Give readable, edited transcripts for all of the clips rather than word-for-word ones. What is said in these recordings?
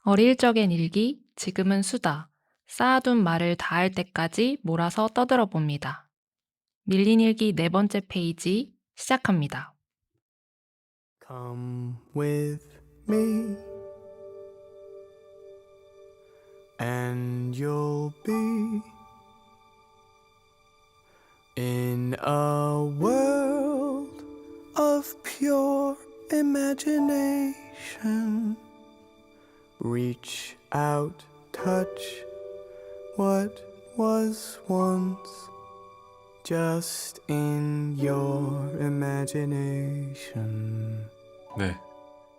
어릴 적엔 일기, 지금은 수다. 쌓아둔 말을 다할 때까지 몰아서 떠들어 봅니다. 밀린 일기 네 번째 페이지 시작합니다. Come with me, and you'll be in a world of pure imagination. Reach out, touch what was once just in your imagination. 네,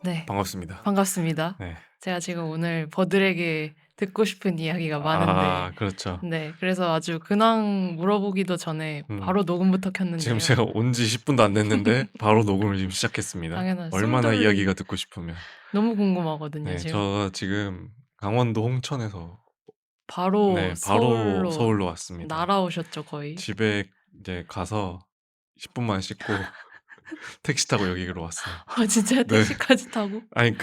네, 반갑습니다. 반갑습니다. 네. 제가 지금 오늘 버들에게 듣고 싶은 이야기가 많은데, 그렇죠. 네, 그래서 아주 근황 물어보기도 전에 바로 녹음부터 켰는데요. 지금 제가 온 지 10분도 안 됐는데 바로 녹음을 지금 시작했습니다. 당연하죠. 얼마나 술들 이야기가 듣고 싶으면. 너무 궁금하거든요, 네, 지금. 저 지금 강원도 홍천에서 바로 바로 서울로 서울로 왔습니다. 날아오셨죠, 거의. 집에 이제 가서 10분만 씻고 택시 타고 여기로 왔어요. 아, 진짜 네. 택시까지 타고? 아니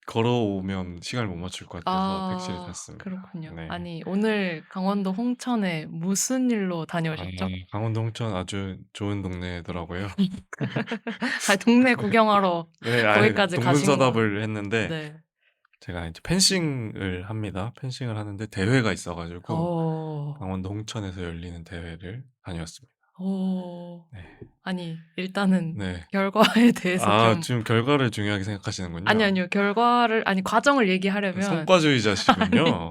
걸어오면 시간을 못 맞출 것 같아서 택시를 탔습니다. 그렇군요. 네. 아니, 오늘 강원도 홍천에 무슨 일로 다녀오셨죠? 강원도 홍천 아주 좋은 동네더라고요. 아, 동네 구경하러 네, 거기까지 가신 거. 동문서답을 했는데 네. 제가 이제 펜싱을 합니다. 펜싱을 하는데 대회가 있어가지고 강원도 홍천에서 열리는 대회를 다녀왔습니다. 네. 아니, 일단은 네. 결과에 대해서 좀. 지금 결과를 중요하게 생각하시는군요. 아니요. 과정을 얘기하려면. 성과주의자시군요.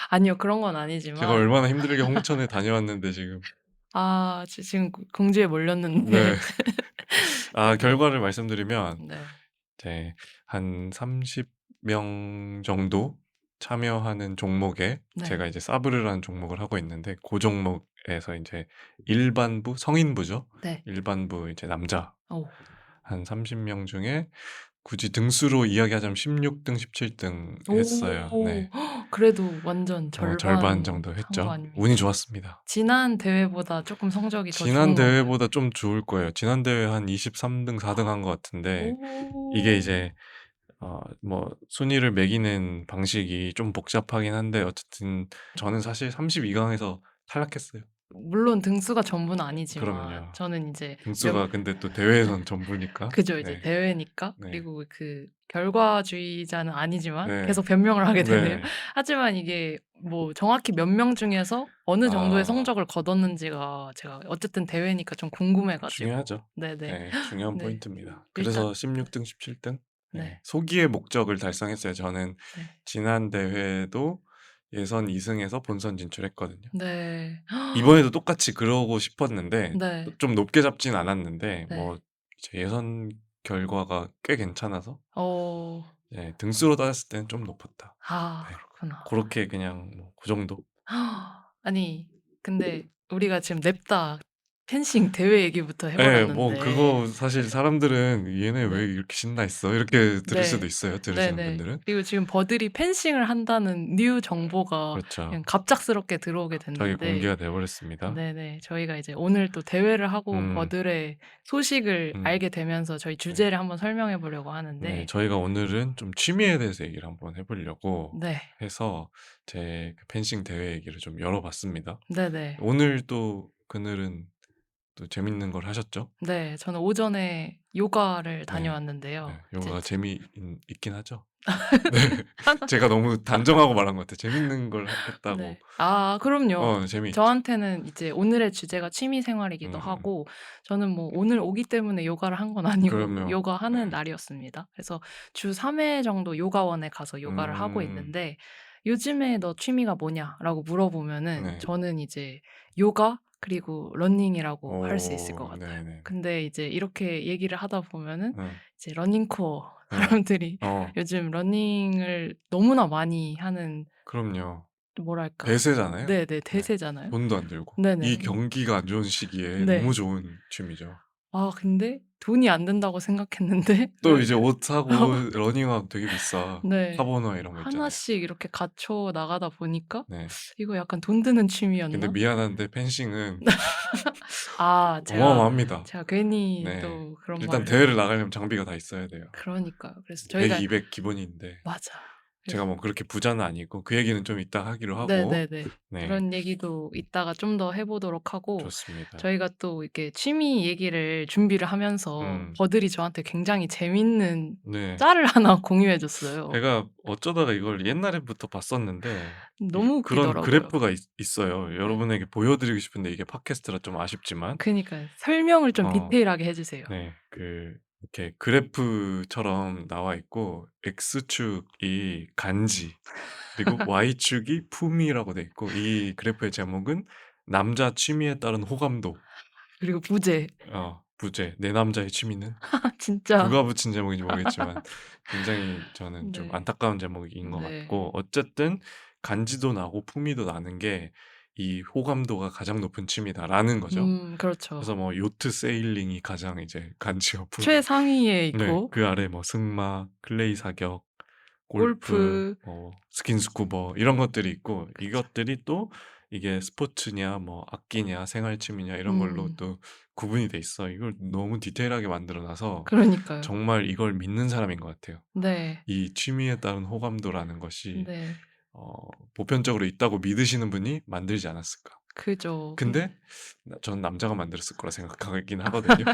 아니요, 그런 건 아니지만. 제가 얼마나 힘들게 홍천에 다녀왔는데 지금. 지금 궁지에 몰렸는데. 네. 결과를 말씀드리면 네. 이제 한 30명 정도 참여하는 종목에 네. 제가 이제 사브르라는 종목을 하고 있는데 그 종목에서 이제 일반부 성인부죠. 네. 일반부 이제 남자 오. 한 30명 중에 굳이 등수로 이야기하자면 16등, 17등 했어요. 네. 그래도 완전 절반 정도 한거 했죠. 아닙니까? 운이 좋았습니다. 지난 대회보다 조금 성적이 더 지난 좋은 건가요? 대회보다 좀 좋을 거예요. 지난 대회 한 23등, 4등 한 것 같은데 이게 이제 뭐 순위를 매기는 방식이 좀 복잡하긴 한데 어쨌든 저는 사실 32강에서 탈락했어요. 물론 등수가 전부는 아니지만 그럼요. 저는 이제 등수가 근데 또 대회에선 전부니까. 그죠, 이제 네. 대회니까. 네. 그리고 그 결과주의자는 아니지만 네. 계속 변명을 하게 되네요. 네. 하지만 이게 뭐 정확히 몇 명 중에서 어느 정도의 성적을 거뒀는지가 제가 어쨌든 대회니까 좀 궁금해가지고. 중요하죠. 네네. 네, 중요한 네. 포인트입니다. 그래서 16등, 17등 네. 소기의 목적을 달성했어요. 저는 네. 지난 대회도 예선 2승에서 본선 진출했거든요. 네. 이번에도 똑같이 그러고 싶었는데 네. 좀 높게 잡진 않았는데 네. 뭐 이제 예선 결과가 꽤 괜찮아서 네. 등수로 따졌을 때는 좀 높았다. 네. 그렇구나. 그렇게 그냥 뭐 그 정도. 아니, 근데 우리가 지금 냅다 펜싱 대회 얘기부터 네, 해버렸는데. 뭐 그거 사실 사람들은 얘네 왜 네. 이렇게 신나 있어 이렇게 들을 네. 수도 있어요. 들으시는 네네. 분들은. 그리고 지금 버들이 펜싱을 한다는 뉴 정보가 그렇죠. 그냥 갑작스럽게 들어오게 갑자기 됐는데. 공개가 돼버렸습니다. 네네. 저희가 이제 오늘 또 대회를 하고 음. 버들의 소식을 알게 되면서 저희 주제를 한번 설명해 보려고 하는데. 네, 저희가 오늘은 좀 취미에 대해서 얘기를 한번 해보려고 네. 해서 제 펜싱 대회 얘기를 좀 열어봤습니다. 네네. 오늘 또 그늘은 또 재밌는 걸 하셨죠? 네, 저는 오전에 요가를 네. 다녀왔는데요. 네, 요가가 재미있긴 하죠. 네, 제가 너무 단정하고 말한 것 같아요. 재밌는 걸 했다고. 네. 그럼요. 재미있죠. 저한테는 이제 오늘의 주제가 취미 생활이기도 하고, 저는 뭐 오늘 오기 때문에 요가를 한 건 아니고 그럼요. 요가하는 날이었습니다. 그래서 주 3회 정도 요가원에 가서 요가를 하고 있는데, 요즘에 너 취미가 뭐냐라고 물어보면은 네. 저는 이제 요가 그리고 러닝이라고 할 수 있을 것 오, 같아요. 네네. 근데 이제 이렇게 얘기를 하다 보면은 네. 이제 러닝 코어 네. 사람들이 어, 요즘 러닝을 너무나 많이 하는, 그럼요. 뭐랄까. 대세잖아요. 네네, 대세잖아요. 돈도 안 들고. 네네. 이 경기가 안 좋은 시기에 네. 너무 좋은 취미죠. 근데 돈이 안 든다고 생각했는데 또 이제 옷 사고 러닝화 되게 비싸. 네. 카보너 이런 거 있잖아요. 하나씩 이렇게 갖춰 나가다 보니까 네. 이거 약간 돈 드는 근데 취미였나? 미안한데 펜싱은 제가 어마어마합니다. 괜히 네. 또 그런 일단 말. 대회를 나가려면 장비가 다 있어야 돼요. 그러니까요. 그래서 100, 저희가 200 기본인데. 맞아. 제가 뭐 그렇게 부자는 아니고 그 얘기는 좀 이따 하기로 하고. 네네네. 네. 그런 얘기도 이따가 좀 더 해보도록 하고, 좋습니다. 저희가 또 이렇게 취미 얘기를 준비를 하면서 음. 버들이 저한테 굉장히 재밌는 네. 짤을 하나 공유해줬어요. 제가 어쩌다가 이걸 옛날에부터 봤었는데 너무 그런 웃기더라고요. 그래프가 있어요. 여러분에게 보여드리고 싶은데 이게 팟캐스트라 좀 아쉽지만. 그니까요. 설명을 좀 어, 디테일하게 해주세요. 네, 이렇게 그래프처럼 나와 있고 X축이 간지 그리고 Y축이 품위라고 돼 있고 이 그래프의 제목은 남자 취미에 따른 호감도. 그리고 부재. 부재. 내 남자의 취미는 진짜. 누가 붙인 제목인지 모르겠지만 굉장히 저는 좀 네. 안타까운 제목인 것 네. 같고, 어쨌든 간지도 나고 품위도 나는 게 이 호감도가 가장 높은 취미다라는 거죠. 그렇죠. 그래서 뭐 요트 세일링이 가장 이제 간지와 품위. 최상위에 네, 있고, 그 아래 뭐 승마, 클레이 사격, 골프, 골프. 스킨스쿠버 이런 것들이 있고, 이것들이 또 이게 스포츠냐 뭐 악기냐 생활 취미냐 이런 걸로 또 구분이 돼 있어. 이걸 너무 디테일하게 만들어 놔서 그러니까요. 정말 이걸 믿는 사람인 것 같아요. 네. 이 취미에 따른 호감도라는 것이 네. 보편적으로 있다고 믿으시는 분이 만들지 않았을까. 그죠. 근데 전 남자가 만들었을 거라 생각하긴 하거든요.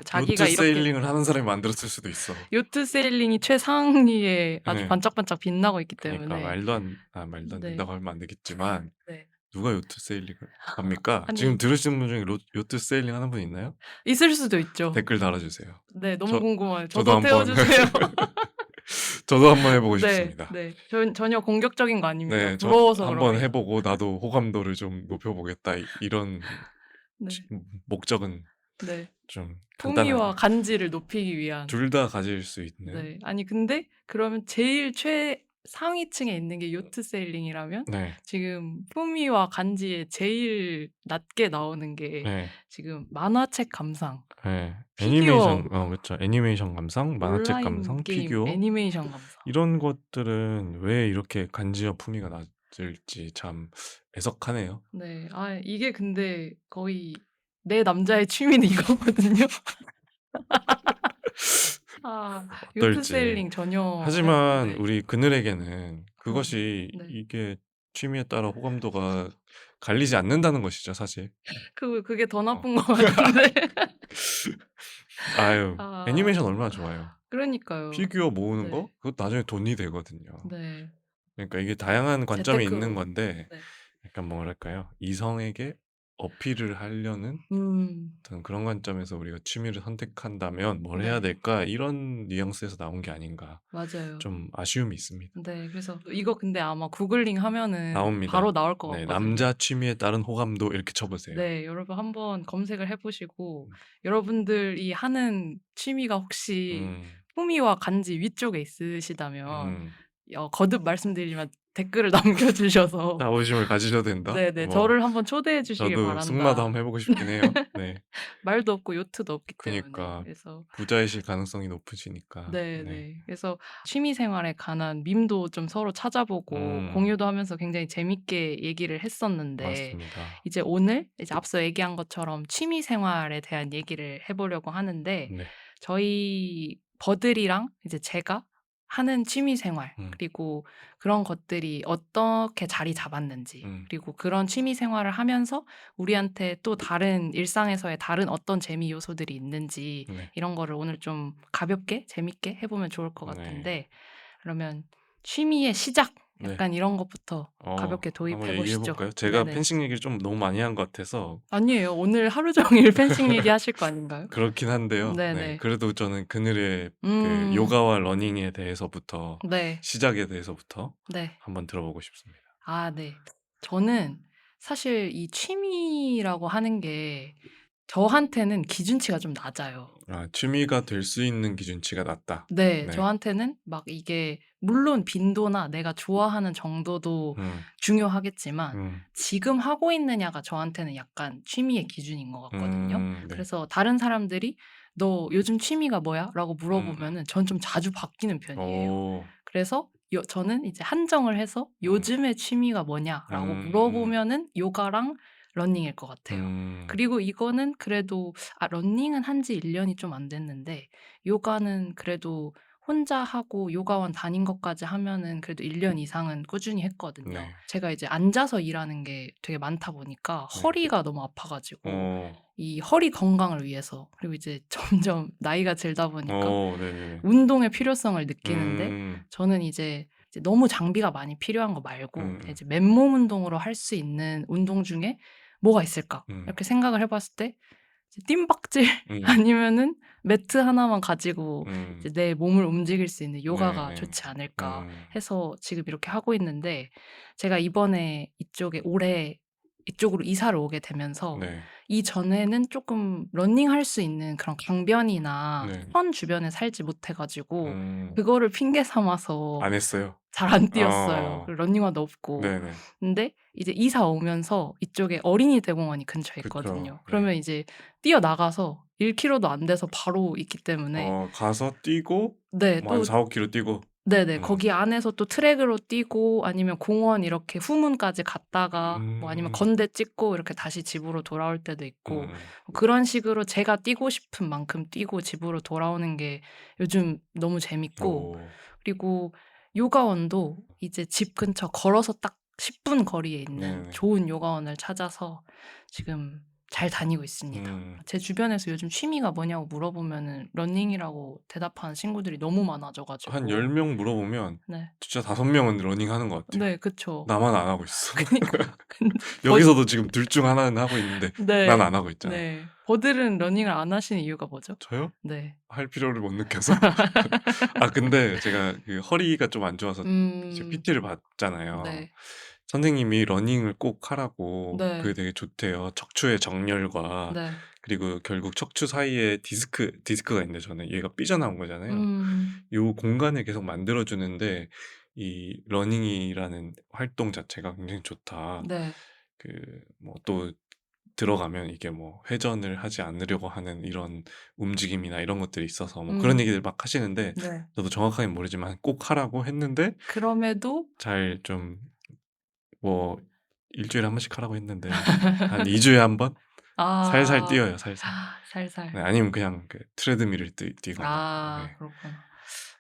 자기가 요트 이렇게 세일링을 하는 사람이 만들었을 수도 있어. 요트 세일링이 최상위에 아주 네. 반짝반짝 빛나고 있기 그러니까 때문에. 말도 안 네. 된다고 하면 안 되겠지만 네. 누가 요트 세일링을 합니까? 아니, 지금 들으시는 분 중에 요트 세일링 하는 분 있나요? 있을 수도 있죠. 댓글 달아주세요. 네, 너무 저- 궁금해요. 저도 저도 한번 태워주세요. 저도 한번 해보고 네, 싶습니다. 네. 전혀 공격적인 거 아닙니다. 네, 저 부러워서 한번 그러면. 해보고 나도 호감도를 좀 높여보겠다 이런 네, 목적은 네. 좀 품위와 간단하게 간지를 높이기 위한. 둘 다 가질 수 있는. 네. 아니 근데 그러면 제일 최상위층에 있는 게 요트 세일링이라면 네, 지금 품위와 간지에 제일 낮게 나오는 게 네, 지금 만화책 감상, 네. 피규어, 애니메이션, 그렇죠. 애니메이션 감상, 만화책 온라인 감상, 게임, 피규어 애니메이션 감상. 이런 것들은 왜 이렇게 간지와 품위가 낮을지 참 애석하네요. 네. 아, 이게 근데 거의 내 남자의 취미는 이거거든요. 아, 요트 어떨지. 세일링 전혀. 하지만 네. 우리 그늘에게는 그것이 네. 이게 취미에 따라 호감도가 갈리지 않는다는 것이죠, 사실. 그게 더 나쁜 것 같은데. 아유, 아, 애니메이션 얼마나 좋아요. 그러니까요. 피규어 모으는 네. 거? 그것도 나중에 돈이 되거든요. 네. 그러니까 이게 다양한 관점이 재테크. 있는 건데, 네. 약간 뭐랄까요? 이성에게 어필을 하려는 어떤 그런 관점에서 우리가 취미를 선택한다면 뭘 해야 네. 될까? 이런 뉘앙스에서 나온 게 아닌가. 맞아요. 좀 아쉬움이 있습니다. 네, 그래서 이거 근데 아마 구글링 하면은 나옵니다. 바로 나올 것 네, 같거든요. 남자 취미에 따른 호감도 이렇게 쳐보세요. 네, 여러분 한번 검색을 해보시고 여러분들이 하는 취미가 혹시 음, 품위와 간지 위쪽에 있으시다면 음. 거듭 말씀드리지만 댓글을 남겨주셔서 자부심을 가지셔도 된다. 네네, 뭐, 저를 한번 초대해 주시길 저도 바란다. 승마도 한번 해보고 싶긴 해요. 네, 말도 없고 요트도 없기 때문에. 그러니까 그래서 부자이실 가능성이 높으시니까. 네. 그래서 취미 생활에 관한 밈도 좀 서로 찾아보고 공유도 하면서 굉장히 재밌게 얘기를 했었는데, 맞습니다. 이제 오늘 이제 앞서 얘기한 것처럼 취미 생활에 대한 얘기를 해보려고 하는데, 네, 저희 버들이랑 이제 제가 하는 취미 생활, 음. 그리고 그런 것들이 어떻게 자리 잡았는지, 그리고 그런 취미 생활을 하면서 우리한테 또 다른 일상에서의 다른 어떤 재미 요소들이 있는지 네. 이런 거를 오늘 좀 가볍게 재밌게 해보면 좋을 것 네. 같은데, 그러면 취미의 시작 약간 이런 것부터 가볍게 도입해 한번 보시죠. 얘기해볼까요? 제가 네네. 펜싱 얘기를 좀 너무 많이 한 것 같아서 아니에요. 오늘 하루 종일 펜싱 얘기 하실 거 아닌가요? 그렇긴 한데요. 네네. 네, 그래도 저는 그늘의 그 음. 요가와 러닝에 대해서부터 네. 시작에 대해서부터 네. 한번 들어보고 싶습니다. 아, 네. 저는 사실 이 취미라고 하는 게 저한테는 기준치가 좀 낮아요. 취미가 될 수 있는 기준치가 낮다. 네, 네. 저한테는 막 이게 물론 빈도나 내가 좋아하는 정도도 중요하겠지만 지금 하고 있느냐가 저한테는 약간 취미의 기준인 것 같거든요. 네. 그래서 다른 사람들이 너 요즘 취미가 뭐야? 라고 물어보면은 전 좀 자주 바뀌는 편이에요. 오, 그래서 저는 이제 한정을 해서 요즘의 취미가 뭐냐라고 물어보면은 요가랑 러닝일 것 같아요. 그리고 이거는 그래도 러닝은 한지 1년이 좀 안 됐는데 요가는 그래도 혼자 하고 요가원 다닌 것까지 하면은 그래도 1년 이상은 꾸준히 했거든요. 네. 제가 이제 앉아서 일하는 게 되게 많다 보니까 네. 허리가 너무 아파 가지고 어. 이 허리 건강을 위해서 그리고 이제 점점 나이가 들다 보니까 네네네. 운동의 필요성을 느끼는데 음. 저는 이제 너무 장비가 많이 필요한 거 말고 음. 이제 맨몸 운동으로 할 수 있는 운동 중에 뭐가 있을까? 음. 이렇게 생각을 해 봤을 때 이제 뜀박질 음. 아니면은 매트 하나만 가지고 음. 이제 내 몸을 움직일 수 있는 요가가 네네. 좋지 않을까 음. 해서 지금 이렇게 하고 있는데 제가 이번에 올해 이쪽으로 이사를 오게 되면서 네. 이전에는 조금 러닝할 수 있는 그런 강변이나 네. 선 주변에 살지 못해 가지고 음. 그거를 핑계 삼아서 안 했어요? 잘 안 뛰었어요. 어. 그리고 러닝화도 없고. 네네. 근데 이제 이사 오면서 이쪽에 어린이 대공원이 근처에 그쵸. 있거든요. 네. 그러면 이제 뛰어나가서 1km도 안 돼서 바로 있기 때문에 가서 뛰고 네, 뭐 한 또 4-5km 뛰고. 네네. 거기 안에서 또 트랙으로 뛰고 아니면 공원 이렇게 후문까지 갔다가 뭐 아니면 음. 건대 찍고 이렇게 다시 집으로 돌아올 때도 있고 음. 그런 식으로 제가 뛰고 싶은 만큼 뛰고 집으로 돌아오는 게 요즘 너무 재밌고 오. 그리고 요가원도 이제 집 근처 걸어서 딱 10분 거리에 있는 네네. 좋은 요가원을 찾아서 지금 잘 다니고 있습니다. 음. 제 주변에서 요즘 취미가 뭐냐고 물어보면은 러닝이라고 대답하는 친구들이 너무 많아져 한 가지고 10명 물어보면 네. 진짜 5명은 러닝하는 것 같아요. 네, 그쵸. 나만 안 하고 있어. 그니까 근데 여기서도 지금 둘 중 하나는 하고 있는데 난 네. 안 하고 있잖아. 네. 버들은 러닝을 안 하시는 이유가 뭐죠? 저요? 네. 할 필요를 못 느껴서. 근데 제가 그 허리가 좀 안 좋아서 이제 음. PT를 받잖아요. 네. 선생님이 러닝을 꼭 하라고 그게 네. 되게 좋대요. 척추의 정렬과 네. 그리고 결국 척추 사이에 디스크가 있는데 저는 얘가 삐져나온 거잖아요. 음. 요 공간을 계속 만들어 주는데 이 러닝이라는 활동 자체가 굉장히 좋다. 네. 뭐 또 들어가면 이게 뭐 회전을 하지 않으려고 하는 이런 움직임이나 이런 것들이 있어서 뭐 그런 얘기들 막 하시는데 네. 저도 정확하게는 모르지만 꼭 하라고 했는데 그럼에도 잘 좀 뭐 1 주일에 한 번씩 하라고 했는데 한 2 주에 한 번 살살 아. 뛰어요, 살살. 네, 살살. 아니면 그냥 트레드밀을 뛰거나. 네. 그렇구나.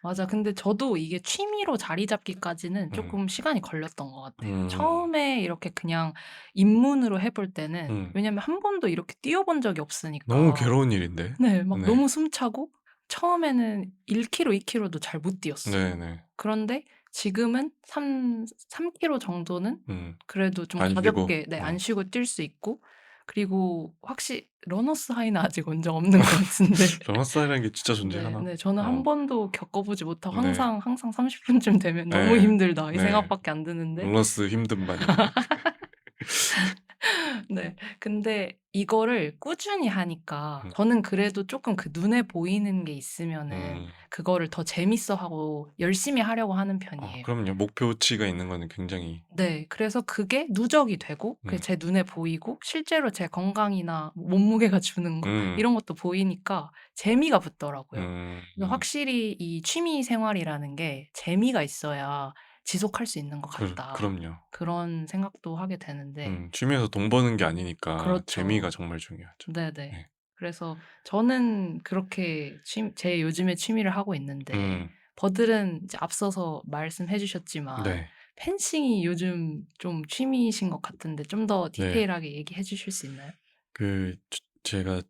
맞아. 근데 저도 이게 취미로 자리 잡기까지는 음. 조금 시간이 걸렸던 것 같아요. 음. 처음에 이렇게 그냥 입문으로 해 볼 때는 음. 왜냐면 한 번도 이렇게 뛰어 본 적이 없으니까 너무 괴로운 일인데. 네, 막 네. 너무 숨차고 처음에는 1km, 2km도 잘 못 뛰었어요. 네네. 그런데 지금은 3km 정도는 그래도 좀 안 쉬고. 가볍게 안 쉬고 뛸 수 있고 그리고 확실히 러너스 하이는 아직 온 적 없는 것 같은데 러너스 하이라는 게 진짜 네, 존재하나? 네, 저는 한 번도 겪어보지 못하고 네. 항상 30분쯤 되면 너무 네. 힘들다 이 네. 생각밖에 안 드는데 러너스 힘든 반. 네. 근데 이거를 꾸준히 하니까 음. 저는 그래도 조금 그 눈에 보이는 게 있으면은 음. 그거를 더 재밌어하고 열심히 하려고 하는 편이에요. 그럼요. 목표치가 있는 거는 굉장히. 네. 그래서 그게 누적이 되고 그게 제 눈에 보이고 실제로 제 건강이나 몸무게가 주는 거 이런 것도 보이니까 재미가 붙더라고요. 그래서 확실히 이 취미 생활이라는 게 재미가 있어야 지속할 수 있는 것 같다. 그럼요. 그런 생각도 하게 되는데 취미에서 돈 버는 게 아니니까 그렇죠. 재미가 정말 중요하죠. 네네. 네. 그래서 저는 그렇게 제 요즘에 취미를 하고 있는데 버들은 이제 앞서서 말씀해 주셨지만 네. 펜싱이 요즘 좀 취미이신 것 같은데 좀 더 네. 디테일하게 얘기해 주실 수 있나요? 제가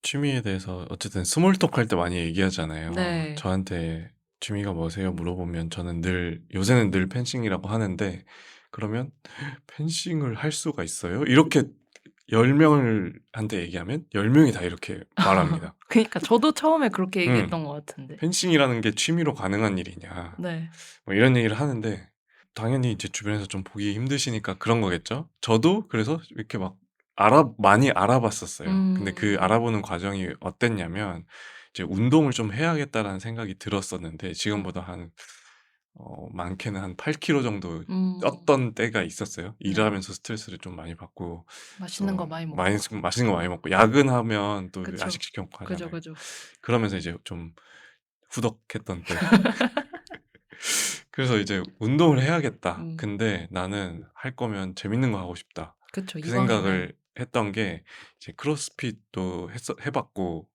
취미에 대해서 어쨌든 스몰 톡 할 때 많이 얘기하잖아요. 네. 저한테 "취미가 뭐세요?" 물어보면 저는 요새는 늘 펜싱이라고 하는데 그러면 "펜싱을 할 수가 있어요?" 이렇게 10 명한테 얘기하면 10 명이 다 이렇게 말합니다. 그니까 저도 처음에 그렇게 음. 얘기했던 것 같은데. "펜싱이라는 게 취미로 가능한 일이냐." 네. 뭐 이런 얘기를 하는데 당연히 이제 주변에서 좀 보기 힘드시니까 그런 거겠죠. 저도 그래서 이렇게 막 많이 알아봤었어요. 근데 그 알아보는 과정이 어땠냐면 이제 '운동을 좀 해야겠다.'라는 생각이 들었었는데 지금보다 많게는 한 8kg 정도 음. 쪘던 때가 있었어요. 네. 일하면서 스트레스를 좀 많이 받고 맛있는 거 또 많이 먹고. 맛있는 거 많이 먹고 야근하면 또 그쵸. 야식 시켜 먹고 그죠, 하잖아요. 그죠. 그러면서 이제 좀 후덕했던 때. 그래서 이제 '운동을 해야겠다. 근데 나는 할 거면 재밌는 거 하고 싶다.' 그쵸. 그 이왕이면. 생각을 했던 게 이제 크로스핏도 해 봤고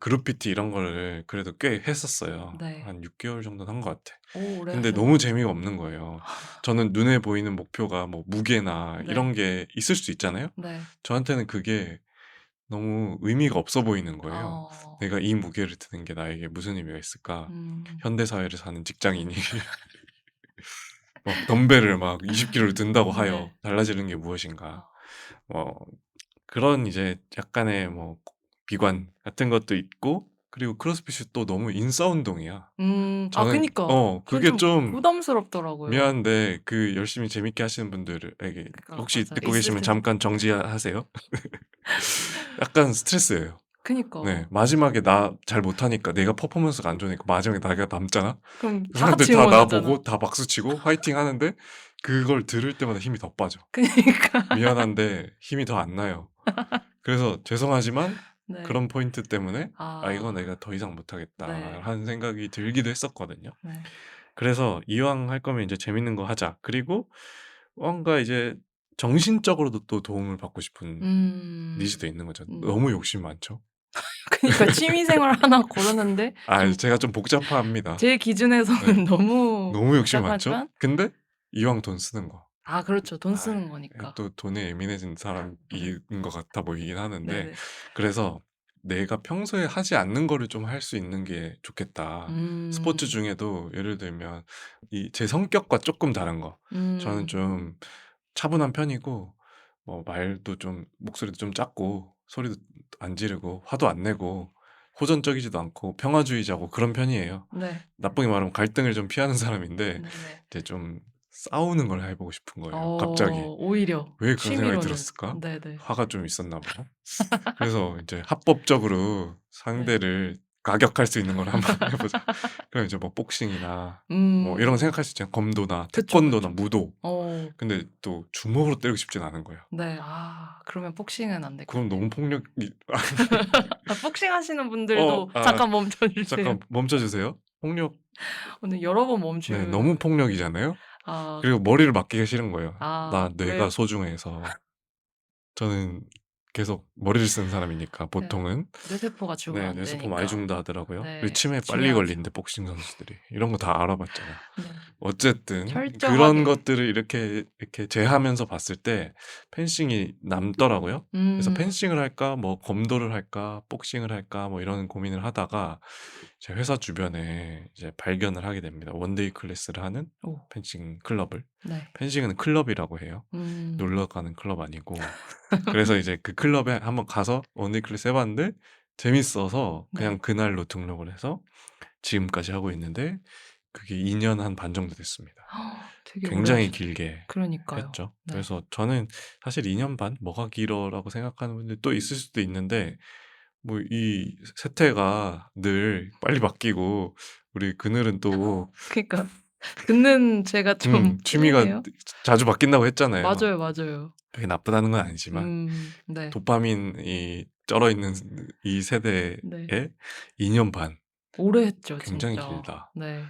그루피티 이런 거를 그래도 꽤 했었어요. 네. 한 6개월 정도는 한 것 같아. 오래 근데 너무 하셨네요. 재미가 없는 거예요. 저는 눈에 보이는 목표가 뭐 무게나 네. 이런 게 있을 수 있잖아요. 네. 저한테는 그게 너무 의미가 없어 보이는 거예요. 어. 내가 이 무게를 드는 게 나에게 무슨 의미가 있을까? 음. 현대 사회를 사는 직장인이 막 덤벨을 막 20kg를 든다고 네. 하여 달라지는 게 무엇인가? 어. 뭐 그런 이제 약간의 뭐 비관 같은 것도 있고 그리고 크로스핏이 또 너무 인싸 운동이야. 아 저는 그니까. 저는 그게 좀 좀 부담스럽더라고요. 미안한데 그 열심히 재밌게 하시는 분들에게 그러니까 혹시 맞아요. 듣고 있을 계시면 텐데. 잠깐 정지하세요. 약간 스트레스예요. 네. 그니까. 마지막에 나 잘 못하니까 내가 퍼포먼스가 안 좋으니까 마지막에 나가 남잖아. 그럼 다 사람들 같이 다 응원하잖아. 나보고 다 박수 치고 화이팅 하는데 그걸 들을 때마다 힘이 더 빠져. 그니까. 미안한데 힘이 더 안 나요. 그래서 죄송하지만 네. 그런 포인트 때문에 '아 이건 아. 내가 더 이상 네. 못하겠다.' 하는 생각이 들기도 했었거든요. 네. 그래서 '이왕 할 거면 이제 재밌는 거 하자.' 그리고 뭔가 이제 정신적으로도 또 도움을 받고 싶은 음. 니즈도 있는 거죠. 음. 너무 욕심이 많죠. 그니까 취미 생활 하나 고르는데 좀 제가 좀 복잡합니다. 제 기준에서는 네. 너무 너무 욕심이 많죠. 복잡하지만 근데 이왕 돈 쓰는 거. 그렇죠. 돈 아 쓰는 거니까. 또 돈에 예민해진 사람인 것 같아 보이긴 하는데 네네. 그래서 '내가 평소에 하지 않는 거를 좀 할 수 있는 게 좋겠다.' 스포츠 음. 중에도 예를 들면 제 성격과 쪼끔 다른 거. 저는 음. 좀 차분한 편이고 뭐 말도 좀 목소리도 좀 작고 소리도 안 지르고 화도 안 내고 호전적이지도 않고 평화주의자고 그런 편이에요. 네. 나쁘게 말하면 갈등을 좀 피하는 사람인데 네네. 이제 좀 싸우는 걸 해 보고 싶은 거예요 갑자기. 오히려 왜 그런 생각이 취미로는. 들었을까? 네네. 화가 좀 있었나 봐. 그래서 이제 합법적으로 네. 상대를 가격할 수 있는 걸 한번 해 보자. 그럼 이제 뭐 복싱이나 뭐 이런 거 음. 생각할 수 있잖아요. 검도나 그쵸, 태권도나 그쵸. 무도. 어. 근데 또 주먹으로 때리고 싶진 않은 거예요. 네. 그러면 복싱은 안 그럼 되겠네요. 너무 폭력이 복싱 하시는 분들도 아 잠깐 멈춰 주세요. 잠깐 멈춰 주세요. 폭력 오늘 여러 번 네 멈추 너무 폭력이잖아요. 아 그리고 머리를 맞기가 싫은 거예요. 나 뇌가 왜요? 소중해서. 저는 계속 머리를 쓰는 사람이니까 네. 보통은. 뇌세포가 죽으면 네. 안 뇌세포 많이 되니까. 죽는다 하더라고요. 그리고 네. 치매에 빨리 중요하죠. 걸린대 복싱 선수들이. 이런 거 다 알아봤잖아요. 네. 어쨌든 그런 철저하게. 것들을 이렇게 제하면서 봤을 때 펜싱이 남더라고요. 그래서 음. '펜싱을 할까? 뭐 검도를 할까? 복싱을 할까?' 뭐 이런 고민을 하다가 제 회사 주변에 이제 발견을 하게 됩니다. 원데이 클래스를 하는 오. 펜싱 클럽을. 네. 펜싱은 클럽이라고 해요. 음. 놀러 가는 클럽 아니고. 그래서 이제 그 클럽에 한번 가서 원데이 클래스 해 봤는데 재밌어서 그냥 네. 그날로 등록을 해서 지금까지 하고 있는데 그게 2년 한 반 정도 됐습니다. 되게 오래 굉장히 하셨네요. 길게 그러니까요. 했죠. 네. 그래서 저는 사실 2년 반 뭐가 길어라고 생각하는 분들 또 있을 수도 있는데 뭐 이 세태가 늘 빨리 바뀌고 우리 그늘은 또 그러니까 듣는 제가 좀 취미가 틀리네요. 자주 바뀐다고 했잖아요. 맞아요, 맞아요. 그게 나쁘다는 건 아니지만 네. 도파민이 쩔어 있는 이 세대에 네. 2년 반 오래 했죠 굉장히 진짜. 길다. 네.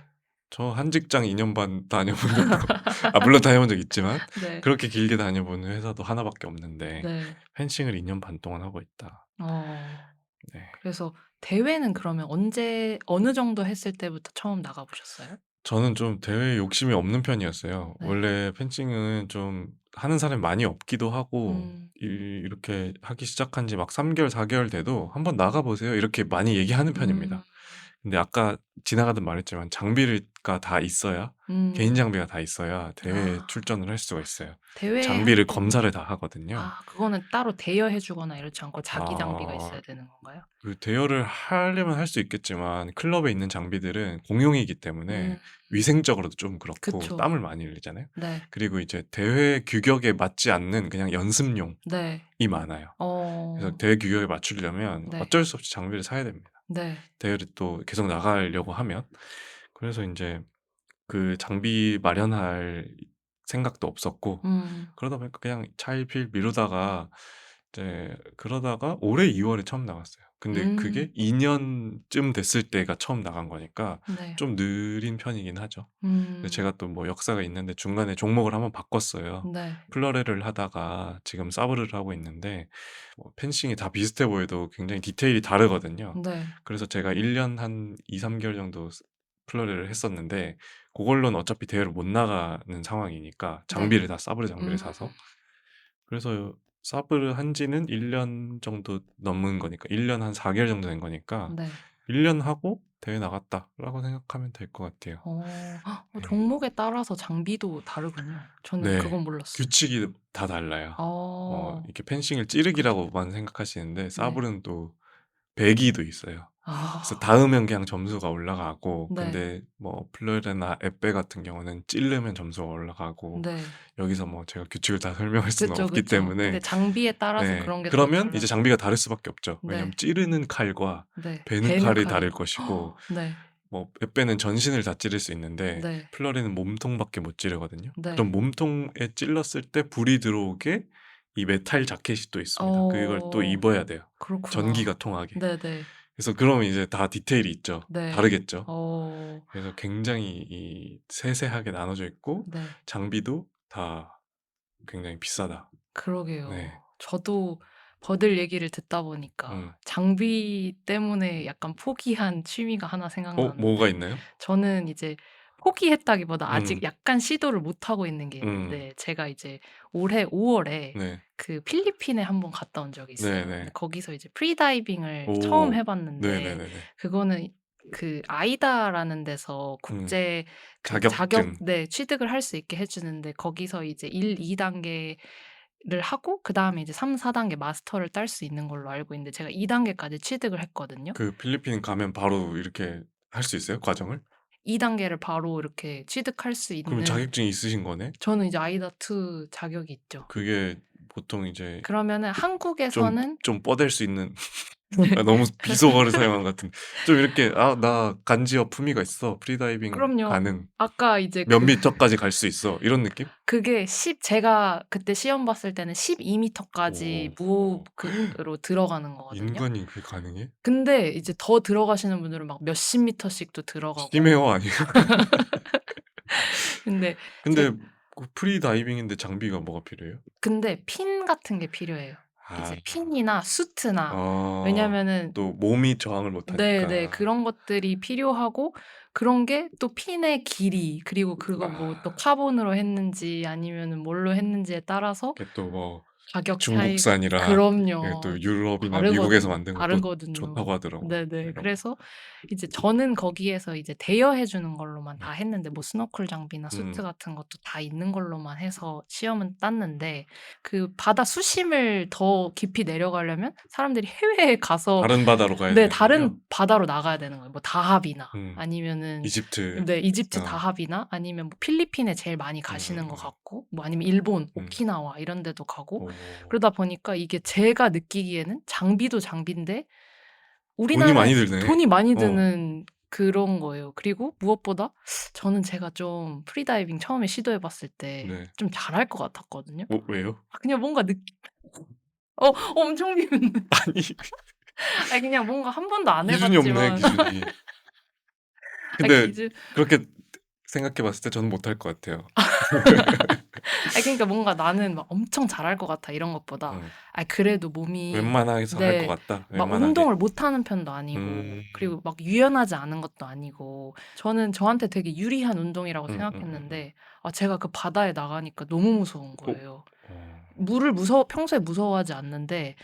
저 한 직장 2년 반 다녀본 적도 물론 다녀본 적 있지만 네. 그렇게 길게 다녀본 회사도 하나밖에 없는데 네. 펜싱을 2년 반 동안 하고 있다. 어. 네. 그래서 대회는 그러면 어느 정도 했을 때부터 처음 나가 보셨어요? 저는 좀 대회에 욕심이 없는 편이었어요. 네. 원래 펜싱은 좀 하는 사람이 많이 없기도 하고 음. 이렇게 하기 시작한 지 막 3 개월 4 개월 돼도 "한번 나가 보세요." 이렇게 많이 얘기하는 음. 편입니다. 근데 아까 지나가듯 말했지만 장비가 다 있어야 음. 개인 장비가 다 있어야 대회에 아. 출전을 할 수가 있어요. 대회할 장비를 때는 검사를 다 하거든요. 그거는 따로 대여해 주거나 이렇지 않고 자기 장비가 아 있어야 되는 건가요? 그 대여를 하려면 할 수 있겠지만 클럽에 있는 장비들은 공용이기 음. 때문에 위생적으로도 좀 그렇고 그쵸. 땀을 많이 흘리잖아요. 네. 그리고 이제 대회 규격에 맞지 않는 그냥 연습용이 네. 많아요. 그래서 어. 대회 규격에 맞추려면 네. 어쩔 수 없이 장비를 사야 됩니다. 네. 대회를 또 계속 나가려고 하면. 그래서 인제 그 장비 마련할 생각도 없었고 음. 그러다 보니까 그냥 차일피일 미루다가 이제 그러다가 올해 2 월에 처음 나갔어요. 근데 그게 2 년쯤 됐을 때가 처음 나간 거니까 네. 좀 느린 편이긴 하죠. 근데 음. 제가 또 뭐 역사가 있는데 중간에 종목을 한번 바꿨어요. 네. 플러레를 하다가 지금 사브르를 하고 있는데 뭐 펜싱이 다 비슷해 보여도 굉장히 디테일이 다르거든요. 네. 그래서 제가 1년 한 2-3 개월 정도 플러레를 했었는데 그걸로는 어차피 대회를 못 나가는 상황이니까 네. 장비를 다 사브르 장비를 음. 사서 그래서 사브를 한 지는 1년 정도 넘은 거니까 1년 한 4 개월 정도 된 거니까 네. 1년 하고 대회 나갔다라고 생각하면 될 것 같아요. 네. 종목에 따라서 장비도 다르군요. 저는 네. 그건 몰랐어요. 규칙이 다 달라요. 어. 이렇게 펜싱을 찌르기라고만 생각하시는데 네. 사브는 또 배기도 있어요. 그래서 아. 닿으면 그냥 점수가 올라가고 네. 근데 뭐 플레레나 앳베 같은 경우는 찌르면 점수가 올라가고 네. 여기서 뭐 제가 규칙을 다 설명할 수는 그쵸, 없기 그쵸. 근데 때문에 장비에 따라서 네. 그런 게 또 그러면 이제 달라서. 장비가 다를 수밖에 없죠. 왜냐면 네. 찌르는 칼과 네. 베는 베는 칼이 칼이. 다를 것이고 네. 뭐 앳베는 전신을 다 찌를 수 있는데 네. 플러리는 몸통밖에 못 찌르거든요. 그럼 네. 몸통에 찔렀을 때 불이 들어오게 이 메탈 자켓이 또 있습니다. 그걸 또 어. 입어야 돼요. 전기가 그렇구나. 통하게. 네네. 그래서 그러면 이제 다 디테일이 있죠. 네. 다르겠죠. 어. 그래서 굉장히 이 세세하게 나눠져 있고 네. 장비도 다 굉장히 비싸다. 그러게요. 네. 저도 버들 얘기를 듣다 보니까 음. 장비 때문에 약간 포기한 취미가 하나 뭐가 생각나는데 있나요? 저는 이제 포기했다기보다 아직 음. 약간 시도를 못 하고 있는 게 음. 있는데 제가 이제 올해 5 월에 네. 그 필리핀에 한번 갔다 온 적이 있어요. 근데 네네. 거기서 이제 프리다이빙을 처음 오. 해 봤는데 네네네네. 그거는 그 아이다라는 데서 음. 국제 그 자격 자격증. 네 취득을 할 수 있게 해 주는데 거기서 이제 1-2 단계를 하고 그다음에 이제 3-4 단계 마스터를 딸 수 있는 걸로 알고 있는데 제가 2 단계까지 취득을 했거든요. 그 필리핀 가면 바로 이렇게 할 수 있어요? 과정을? 2 단계를 바로 이렇게 취득할 수 그럼 있는 자격증이 있으신 거네? 저는 이제 아이다2 자격이 있죠. 그게 보통 이제 그러면은 좀 한국에서는 좀 뻗을 수 있는 네. 너무 비속어를 사용한 것 같은데 좀 이렇게 "아 나 간지와 품위가 있어. 프리다이빙 그럼요. 가능. 아까 이제 몇 미터까지 갈 수 있어." 이런 느낌? 그게 10 제가 그때 시험 봤을 때는 12 미터까지 오. 무호흡으로 들어가는 거거든요. 인간이 그게 가능해? 근데 이제 더 들어가시는 분들은 막 몇십 미터씩도 들어가고 심해요 아니에요? 근데 제 근데 그 프리다이빙인데 장비가 뭐가 필요해요? 근데 핀 같은 게 필요해요. 아. 이제 핀이나 수트나 어. 왜냐면은 또 몸이 저항을 못 네네. 하니까. 그런 것들이 필요하고 그런 게 또 핀의 길이 그리고 그거 뭐 또 아. 카본으로 했는지 아니면은 뭘로 했는지에 따라서 그게 또 뭐 가격 차이가 중국산이라 이게 그럼요. 또 유럽이나 미국에서 다르거든요. 만든 것도 다르거든요. 좋다고 하더라고요. 네네. 이런 거. 그래서 이제 저는 거기에서 이제 대여해 주는 걸로만 네. 다 했는데 뭐 스노클 장비나 수트 음. 같은 것도 다 있는 걸로만 해서 시험은 땄는데 그 바다 수심을 더 깊이 내려가려면 사람들이 해외에 가서 다른 바다로 가야 네 되는군요. 다른 바다로 나가야 되는 거예요. 뭐 다합이나 음. 아니면은 이집트. 네 이집트 어. 다합이나 아니면 뭐 필리핀에 제일 많이 가시는 것 음음음. 같고 뭐 아니면 일본, 음. 오키나와 이런 데도 가고 오. 그러다 보니까 이게 제가 느끼기에는 장비도 장비인데 돈이 많이 우리나라에서 들네. 돈이 많이 어. 드는 그런 거예요. 그리고 무엇보다 저는 제가 좀 프리다이빙 처음에 시도해 봤을 때 네. 좀 잘할 것 같았거든요. 왜요? 그냥 뭔가 엄청 비웃네. 아니 아니 그냥 뭔가 한 번도 안 해 기준이 없네, 봤지만 기준이. 아 근데 기준 그렇게 생각해 봤을 때 저는 못할 것 같아요. 아니 그러니까 뭔가 '나는 막 엄청 잘할 것 같아.' 이런 것보다 음. 그래도 몸이 웬만해서 할 것 네 같다. 막 웬만하게. 운동을 못 하는 편도 아니고 음. 그리고 막 유연하지 않은 것도 아니고 저는 저한테 되게 유리한 운동이라고 음음음음. 생각했는데 제가 그 바다에 나가니까 너무 무서운 어. 거예요. 어. 물을 평소에 무서워하지 않는데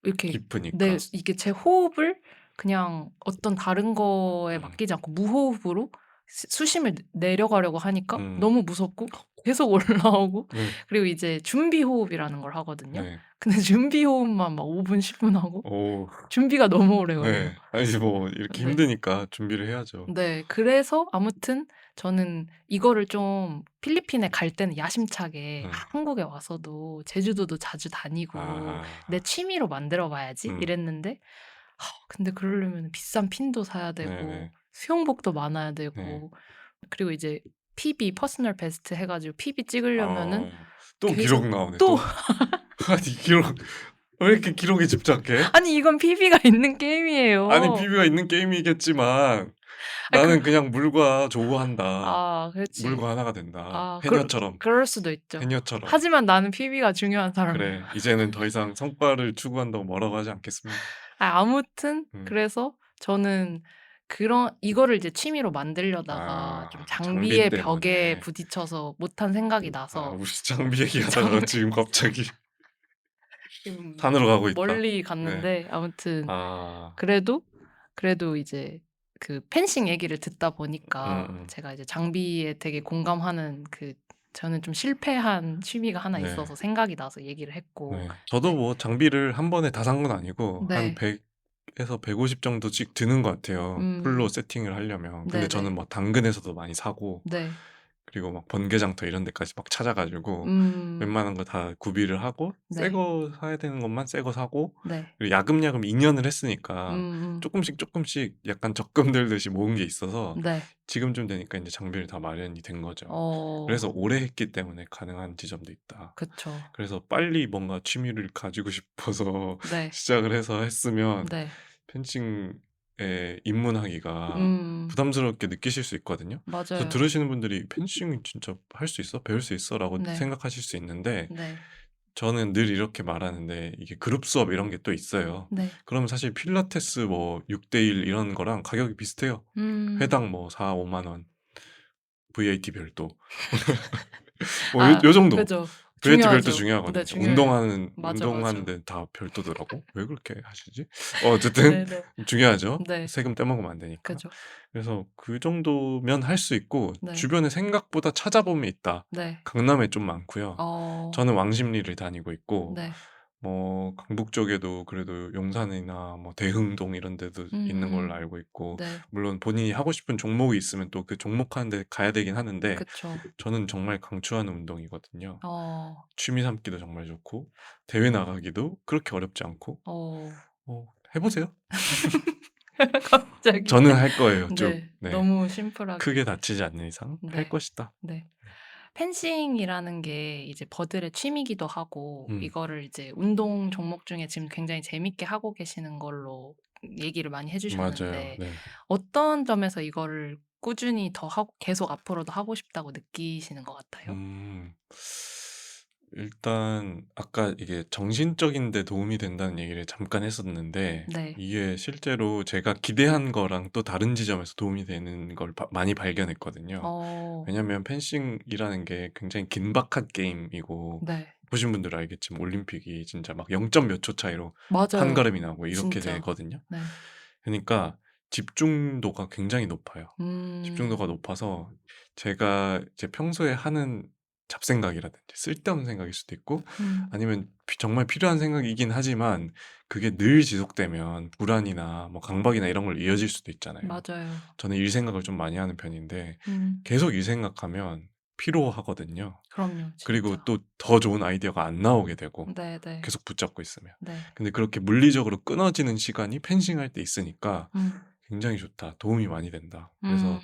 이렇게 깊으니까. 이게 제 호흡을 그냥 어떤 다른 거에 음. 맡기지 않고 무호흡으로 수심을 내려가려고 하니까 음. 너무 무섭고 계속 올라오고 네. 그리고 이제 준비 호흡이라는 걸 하거든요. 네. 근데 준비 호흡만 막 5 분, 10분 하고 오. 준비가 너무 오래 걸려요. 네. 아니지 뭐 이렇게 네. 힘드니까 준비를 해야죠. 네. 그래서 아무튼 저는 이거를 좀 필리핀에 갈 때는 야심차게 음. 한국에 와서도 제주도도 자주 다니고 아. '내 취미로 만들어 봐야지.' 음. 이랬는데 근데 그러려면 비싼 핀도 사야 되고 네네. 수영복도 많아야 네. 되고 그리고 이제 PB 퍼스널 베스트 해 가지고 PB 찍으려면은 또 기록 계속 나오네 또 또. 아니 기록 왜 이렇게 기록에 집착해? 아니 이건 PB가 있는 아니 게임이에요. PB가 있는 게임이겠지만 아 그 나는 그냥 물과 조우한다. 그렇지. 물과 하나가 된다. 아 해녀처럼. 그럴 수도 있죠. 해녀처럼. 하지만 나는 PB가 중요한 사람이야. 그래. 이제는 더 이상 성과를 추구한다고 뭐라고 하지 않겠습니다. 아무튼 음. 그래서 저는 이거를 이제 취미로 만들려다가 좀 장비 장비의 벽에 때문에. 부딪혀서 못한 생각이 나서 우리 장비 얘기하다가 장비 지금 갑자기 지금 산으로 가고 있다. 멀리 네. 갔는데 아무튼 아. 그래도 이제 그 펜싱 얘기를 듣다 보니까 음. 제가 이제 장비에 되게 공감하는 저는 좀 실패한 취미가 하나 네. 있어서 생각이 나서 얘기를 했고. 네. 저도 뭐 장비를 한 번에 다 산 건 아니고 한 네. 100에서 150 정도씩 드는 것 같아요. 풀로 음. 세팅을 하려면. 근데 네네. 저는 뭐 당근에서도 많이 사고 네. 그리고 막 번개장터 이런 데까지 막 찾아가지고 음. 웬만한 거 다 구비를 하고 네. 새 거 사야 되는 것만 새 거 사고 네. 그리고 야금야금 2년을 했으니까 음음. 조금씩 약간 적금 들듯이 모은 게 있어서 네. 지금쯤 되니까 이제 장비를 다 마련이 된 거죠. 그래서 오래 했기 때문에 가능한 지점도 있다. 그쵸. 그래서 빨리 뭔가 취미를 가지고 싶어서 네. 시작을 해서 했으면 네. 펜싱에 입문하기가 음. 부담스럽게 느끼실 수 있거든요. 그래서 맞아요. 들으시는 분들이 '펜싱 진짜 할 수 있어? 배울 수 있어?'라고 네. 생각하실 수 있는데 네. 저는 늘 이렇게 말하는데 이게 그룹 수업 이런 게 또 있어요. 네. 그러면 사실 필라테스 뭐 6대 1 이런 거랑 가격이 비슷해요. 회당 뭐 4-5만 원. VAT 별도. 뭐 요 정도. 그죠. VAT 별도 중요하죠. 중요하거든요. 네, 중요해요. 맞아. 운동하는데 다 별도더라고. 왜 그렇게 하시지? 어쨌든 네네. 중요하죠. 네. 세금 떼먹으면 안 되니까. 그죠. 그래서 그 정도면 할 수 있고 네. 주변에 생각보다 찾아보면 있다. 네. 강남에 좀 많고요. 저는 왕십리를 다니고 있고 네. 뭐 강북 쪽에도 그래도 용산이나 뭐 대흥동 이런 데도 있는 걸로 알고 있고 네. 물론 본인이 하고 싶은 종목이 있으면 또 그 종목 하는 데 가야 되긴 하는데 그쵸. 저는 정말 강추하는 운동이거든요. 어. 취미 삼기도 정말 좋고 대회 나가기도 그렇게 어렵지 않고 해보세요. 갑자기. 저는 할 거예요. 쭉. 네. 네. 너무 심플하게. 크게 다치지 않는 이상 할 네. 것이다. 네. 펜싱이라는 게 이제 버들의 취미기도 하고 이거를 이제 운동 종목 중에 지금 굉장히 재밌게 하고 계시는 걸로 얘기를 많이 해 맞아요. 주셨는데 네. 어떤 점에서 이거를 꾸준히 더 하고 계속 앞으로도 하고 싶다고 느끼시는 것 같아요? 일단 아까 이게 정신적인 데 도움이 된다는 얘기를 잠깐 했었는데 네. 이게 실제로 제가 기대한 거랑 또 다른 지점에서 도움이 되는 걸 많이 발견했거든요. 어. 왜냐면 펜싱이라는 게 굉장히 긴박한 게임이고 네. 보신 분들은 알겠지만 올림픽이 진짜 막 0. 몇 초 차이로 한 맞아요. 걸음이 나고 이렇게 진짜. 되거든요. 네. 그러니까 집중도가 굉장히 높아요. 집중도가 음. 높아서 제가 이제 평소에 하는 잡생각이라든지 쓸데없는 생각일 수도 있고 아니면 정말 필요한 생각이긴 하지만 그게 늘 지속되면 불안이나 뭐 강박이나 이런 걸 이어질 수도 있잖아요. 맞아요. 저는 일 생각을 좀 많이 하는 편인데 음. 계속 일 생각하면 피로하거든요. 그럼요. 그리고 진짜. 또 더 좋은 아이디어가 안 나오게 되고 네네. 계속 붙잡고 있으면. 네. 근데 그렇게 물리적으로 끊어지는 시간이 펜싱할 때 있으니까 굉장히 좋다. 도움이 많이 된다. 그래서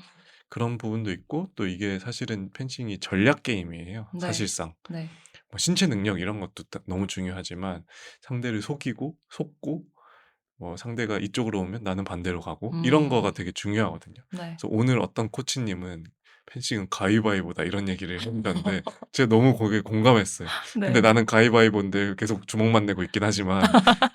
그런 부분도 있고 또 이게 사실은 펜싱이 전략 게임이에요. 네. 사실상. 네. 뭐 신체 능력 이런 것도 너무 중요하지만 상대를 속이고 속고 뭐 상대가 이쪽으로 오면 나는 반대로 가고 이런 거가 되게 중요하거든요. 네. 그래서 오늘 어떤 코치님은 펜싱은 가위바위보다 이런 얘기를 해주셨는데 제가 너무 거기에 공감했어요. 근데 네. 나는 가위바위보인데 계속 주먹만 내고 있긴 하지만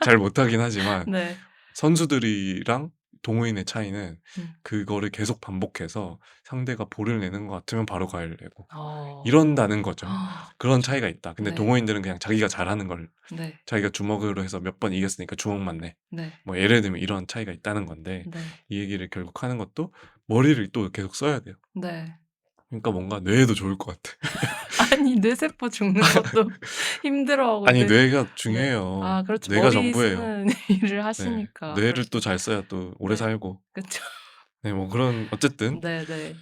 잘 못하긴 하지만 네. 선수들이랑 동호인의 차이는 음. 그거를 계속 반복해서 상대가 볼을 내는 것 같으면 바로 가위를 내고 어. 이런다는 거죠. 그런 차이가 있다. 근데 네. 동호인들은 그냥 자기가 잘하는 걸 네. 자기가 주먹으로 해서 몇 번 이겼으니까 주먹만 내. 네. 뭐 예를 들면 이런 차이가 있다는 건데 네. 이 얘기를 결국 하는 것도 머리를 또 계속 써야 돼요. 네. 그러니까 뭔가 뇌에도 좋을 것 같아. 아니 뇌세포 죽는 것도 힘들어하고 아니 뇌 뇌가 네. 중요해요. 그렇죠. 뇌가 머리 전부예요. 쓰는 일을 네. 하시니까 뇌를 그럴 수 또 잘 있죠. 써야 또 오래 네. 살고. 그쵸. 네, 뭐 그런 어쨌든 네네.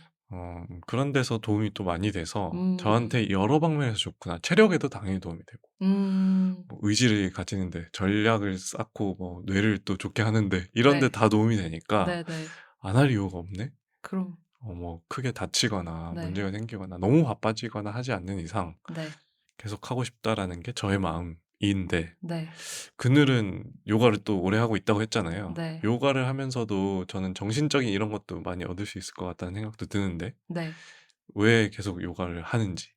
그런 데서 도움이 또 많이 돼서 음. 저한테 여러 방면에서 좋구나. 체력에도 당연히 도움이 되고 뭐 의지를 가지는데 전략을 쌓고 뭐 뇌를 또 좋게 하는데 이런 데 네. 다 도움이 되니까 네네. 안 할 이유가 없네. 그럼 뭐 크게 다치거나 네. 문제가 생기거나 너무 바빠지거나 하지 않는 이상 네. 계속 하고 싶다라는 게 저의 마음이에요. 인데 네. 그늘은 요가를 또 오래 하고 있다고 했잖아요. 네. 요가를 하면서도 저는 정신적인 이런 것도 많이 얻을 수 있을 것 같다는 생각도 드는데 네. 왜 계속 요가를 하는지.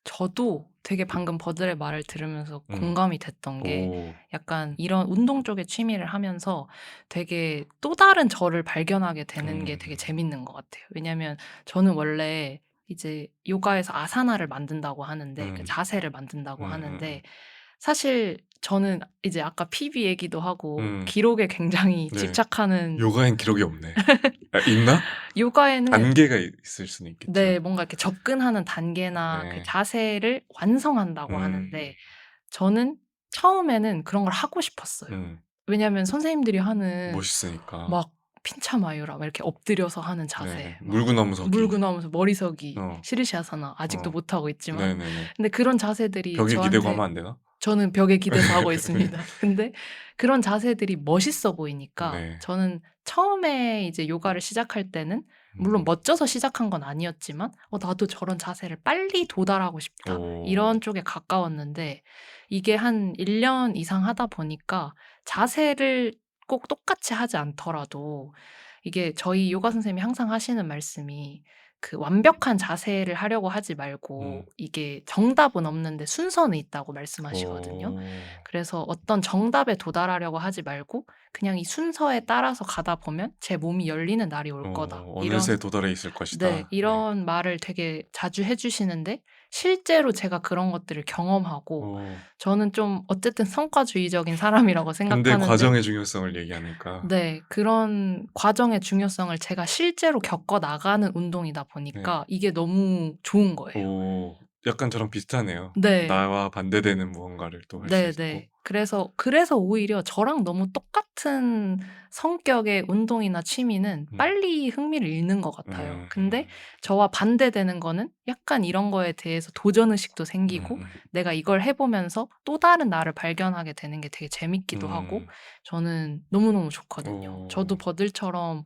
저도 되게 방금 버들의 말을 들으면서 음. 공감이 됐던 게 오. 약간 이런 운동 쪽의 취미를 하면서 되게 또 다른 저를 발견하게 되는 게 되게 음. 재밌는 것 같아요. 왜냐면 저는 원래 이제 요가에서 아사나를 만든다고 하는데 그 음. 자세를 만든다고 음음음. 하는데 사실 저는 이제 아까 PB 얘기도 하고 음. 기록에 굉장히 네. 집착하는 요가엔 기록이 없네. 아 있나? 요가에는 단계가 있을 수는 있겠지만. 네, 뭔가 이렇게 접근하는 단계나 그 네. 자세를 완성한다고 음. 하는데 저는 처음에는 그런 걸 하고 싶었어요. 음. 왜냐면 선생님들이 하는 멋있으니까. 막 핀차마유라 막 이렇게 엎드려서 하는 자세, 네네. 막 물구나무 서기. 물고 나오면서 머리 서기, 어. 시르시아사나 아직도 어. 못 하고 있지만 네네네. 근데 그런 자세들이 벽에 기대고 저한테 하면 안 되나? 저는 벽에 기대서 하고 있습니다. 근데 그런 자세들이 멋있어 보이니까 네. 저는 처음에 이제 요가를 시작할 때는 물론 음. 멋져서 시작한 건 아니었지만 '나도 저런 자세를 빨리 도달하고 싶다.' 오. 이런 쪽에 가까웠는데 이게 한 1년 이상 하다 보니까 자세를 꼭 똑같이 하지 않더라도 이게 저희 요가 선생님이 항상 하시는 말씀이 그 완벽한 자세를 하려고 하지 말고 음. 이게 정답은 없는데 순서는 있다고 말씀하시거든요. 오. 그래서 어떤 정답에 도달하려고 하지 말고 그냥 이 순서에 따라서 가다 보면 제 몸이 열리는 날이 올 거다. 이런 어느새 도달해 있을 네. 것이다. 네. 이런 말을 되게 자주 해 주시는데 실제로 제가 그런 것들을 경험하고 오. 저는 좀 어쨌든 성과주의적인 사람이라고 근데 생각하는데 과정의 중요성을 얘기하니까. 네. 그런 과정의 중요성을 제가 실제로 겪어 나가는 운동이다 네. 보니까 이게 너무 좋은 거예요. 오. 약간 저랑 비슷하네요. 네. 나와 반대되는 무언가를 또 할 수 있고. 네네. 그래서 오히려 저랑 너무 똑같은 성격의 운동이나 취미는 음. 빨리 흥미를 잃는 것 같아요. 음. 근데 저와 반대되는 거는 약간 이런 거에 대해서 도전 의식도 생기고 음음. 내가 이걸 해 보면서 또 다른 나를 발견하게 되는 게 되게 재밌기도 하고 음. 저는 너무너무 좋거든요. 저도 오. 버들처럼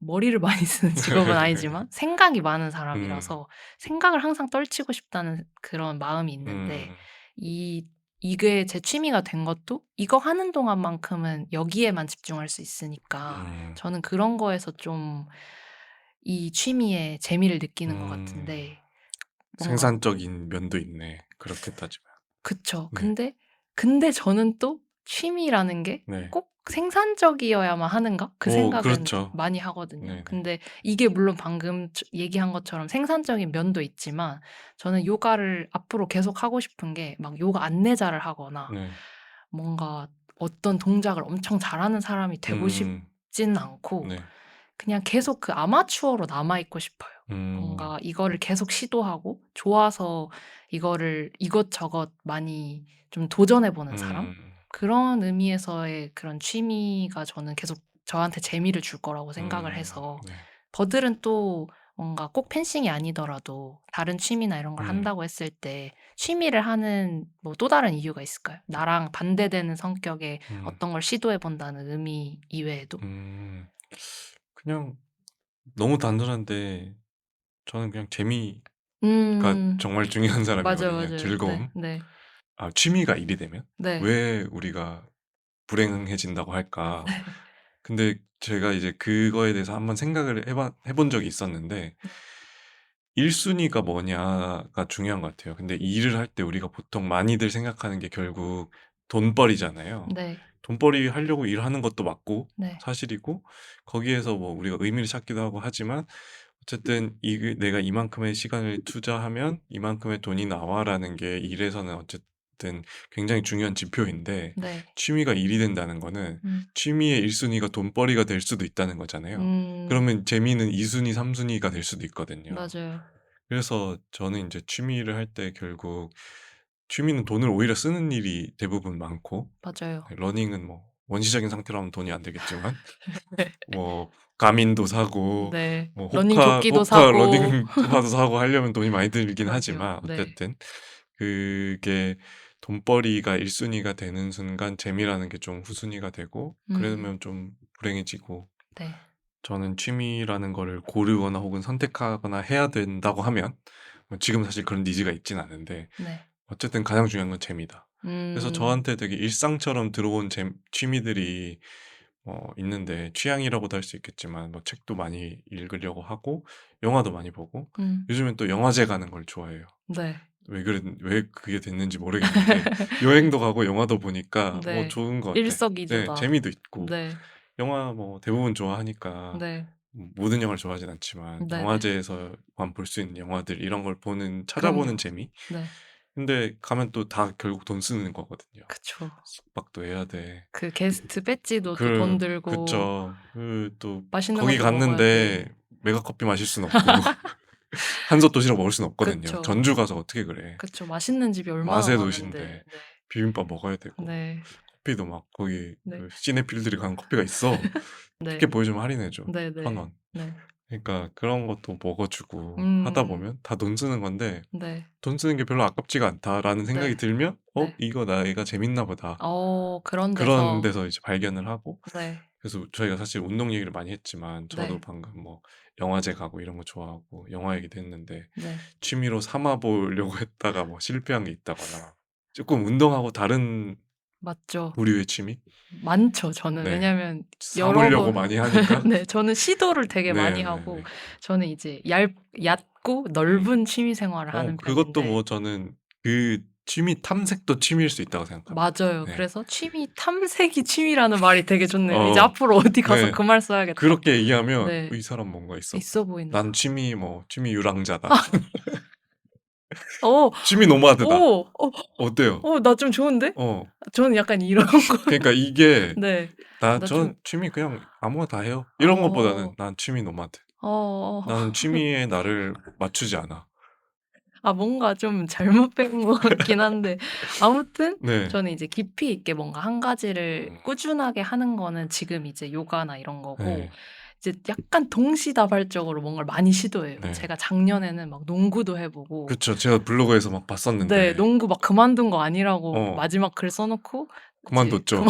머리를 많이 쓰는 직업은 아니지만 생각이 많은 음. 사람이라서 생각을 항상 떨치고 싶다는 그런 마음이 있는데 음음음. 이 이게 제 취미가 된 것도 이거 하는 동안만큼은 여기에만 집중할 수 있으니까 음. 저는 그런 거에서 좀 이 취미에 재미를 느끼는 것 음. 같은데 뭔가 생산적인 면도 있네. 그렇게 따지면. 그쵸. 네. 근데 저는 또 취미라는 게 네. '꼭 생산적이어야만 하는가?' 그 생각은 그렇죠. 많이 하거든요. 네네. 근데 이게 물론 방금 얘기한 것처럼 생산적인 면도 있지만 저는 요가를 앞으로 계속 하고 싶은 게 막 요가 안내자를 하거나 네. 뭔가 어떤 동작을 엄청 잘하는 사람이 되고 음. 싶지는 않고 네. 그냥 계속 그 아마추어로 남아 있고 싶어요. 음. 뭔가 이거를 계속 시도하고 좋아서 이거를 이것저것 많이 좀 도전해 보는 사람? 음. 그런 의미에서의 그런 취미가 저는 계속 저한테 재미를 줄 거라고 생각을 해서 네. 버들은 또 뭔가 꼭 펜싱이 아니더라도 다른 취미나 이런 걸 음. 한다고 했을 때 취미를 하는 뭐 또 다른 이유가 있을까요? 나랑 반대되는 성격의 음. 어떤 걸 시도해 본다는 의미 이외에도? 음. 그냥 너무 단순한데 저는 그냥 재미가 음. 정말 중요한 맞아요, 사람이거든요. 맞아요. 네. 즐거움. 네. 취미가 일이 되면 네. 왜 우리가 불행해진다고 할까? 네. 근데 제가 이제 그거에 대해서 한번 생각을 해본 적이 있었는데 네. 1순위 순위가 뭐냐가 중요한 것 같아요. 근데 일을 할 때 우리가 보통 많이들 생각하는 게 결국 돈벌이잖아요. 네. 돈벌이 하려고 일하는 것도 맞고 네. 사실이고 거기에서 뭐 우리가 의미를 찾기도 하고 하지만 어쨌든 이 내가 이만큼의 시간을 투자하면 이만큼의 돈이 나와라는 게 일에서는 어쨌든 굉장히 중요한 지표인데 네. 취미가 일이 된다는 거는 음. 취미의 1순위가 돈벌이가 될 수도 있다는 거잖아요. 음. 그러면 재미는 2순위, 3순위가 될 수도 있거든요. 맞아요. 그래서 저는 이제 취미를 할 때 결국 취미는 돈을 오히려 쓰는 일이 대부분 많고 맞아요. 러닝은 뭐 원시적인 상태로 하면 돈이 안 되겠지만 네. 뭐 가민도 사고 네. 뭐 러닝 조끼도 호카 사고. 러닝화도 사고 하려면 돈이 많이 들긴 맞아요. 하지만 네. 어쨌든 그게 돈벌이가 1순위가 되는 순간 재미라는 게 좀 후순위가 되고 음. 그러면 좀 불행해지고 네. 저는 취미라는 거를 고르거나 혹은 선택하거나 해야 된다고 하면 지금 사실 그런 니즈가 있진 않은데 네. 어쨌든 가장 중요한 건 재미다. 그래서 음. 저한테 되게 일상처럼 들어온 취미들이 있는데 취향이라고도 할 수 있겠지만 뭐 책도 많이 읽으려고 하고 영화도 많이 보고 음. 요즘엔 또 영화제 가는 걸 좋아해요. 네. 왜 그게 됐는지 모르겠는데 여행도 가고 영화도 보니까 네. 좋은 것 같아. 네, 일석이조다. 재미도 있고 네. 영화 뭐 대부분 좋아하니까 네. 모든 영화를 좋아하진 않지만 네네. 영화제에서만 볼 수 있는 영화들 이런 걸 찾아보는 그럼요. 재미. 네. 근데 가면 또 다 결국 돈 쓰는 거거든요. 그쵸. 숙박도 해야 돼. 그 게스트 배지도 또 돈 들고 그쵸. 또 맛있는 거기 것도 먹어야 돼. 갔는데 메가커피 마실 순 없고 한솥 도시락 먹을 순 없거든요. 그쵸. 전주 가서 어떻게 그래. 그쵸. 맛있는 집이 얼마나 맛의 많은데. 도시인데 비빔밥 먹어야 네. 되고 네. 커피도 막 거기 네. 시네필들이 가는 커피가 있어. 티켓 네. 보여주면 할인해줘. 네네. 1,000원. 네. 그러니까 그런 것도 먹어주고 하다 음. 보면 다 돈 쓰는 건데 네. 돈 쓰는 게 별로 아깝지가 않다라는 생각이 네. 들면 네. 이거 나이가 재밌나 보다. 그런 그런 데서 데서 이제 발견을 하고 네. 그래서 저희가 사실 운동 얘기를 많이 했지만 저도 네. 방금 뭐 영화제 가고 이런 거 좋아하고 영화 얘기도 했는데 네. 취미로 삼아 보려고 했다가 뭐 실패한 게 있다거나 조금 운동하고 다른 맞죠. 부류의 취미? 많죠 저는. 네. 왜냐면 여러 삼으려고 번 많이 하니까 네 저는 시도를 되게 많이 하고 네네네. 저는 이제 얕고 음. 넓은 취미 생활을 하는 그것도 편인데 뭐 저는 그 취미 탐색도 취미일 수 있다고 생각합니다. 맞아요. 네. 그래서 취미 탐색이 취미라는 말이 되게 좋네요. 이제 어. 앞으로 어디 가서 네. 그 말 써야겠다. 그렇게 얘기하면 네. 이 사람 뭔가 있어 있어 보여. 보인다. 난 취미 유랑자다. 어. 취미 노마드다. 오. 어때요? 나 좀 좋은데? 어. 저는 약간 이런 거 그러니까 이게 네. 나 저는 좀 취미 그냥 아무거나 다 해요. 이런 것보다는 어. 난 취미 노마드. 어. 나는 취미에 나를 맞추지 않아. 뭔가 좀 잘못 배운 것 같긴 한데 아무튼 네. 저는 이제 깊이 있게 뭔가 한 가지를 음. 꾸준하게 하는 거는 지금 이제 요가나 이런 거고 네. 이제 약간 동시다발적으로 뭔가를 많이 시도해요. 네. 제가 작년에는 막 농구도 해 보고 그쵸. 제가 블로그에서 막 네. 봤었는데 농구 막 그만둔 거 아니라고 어. 마지막 글 써 놓고 이제 그만뒀죠.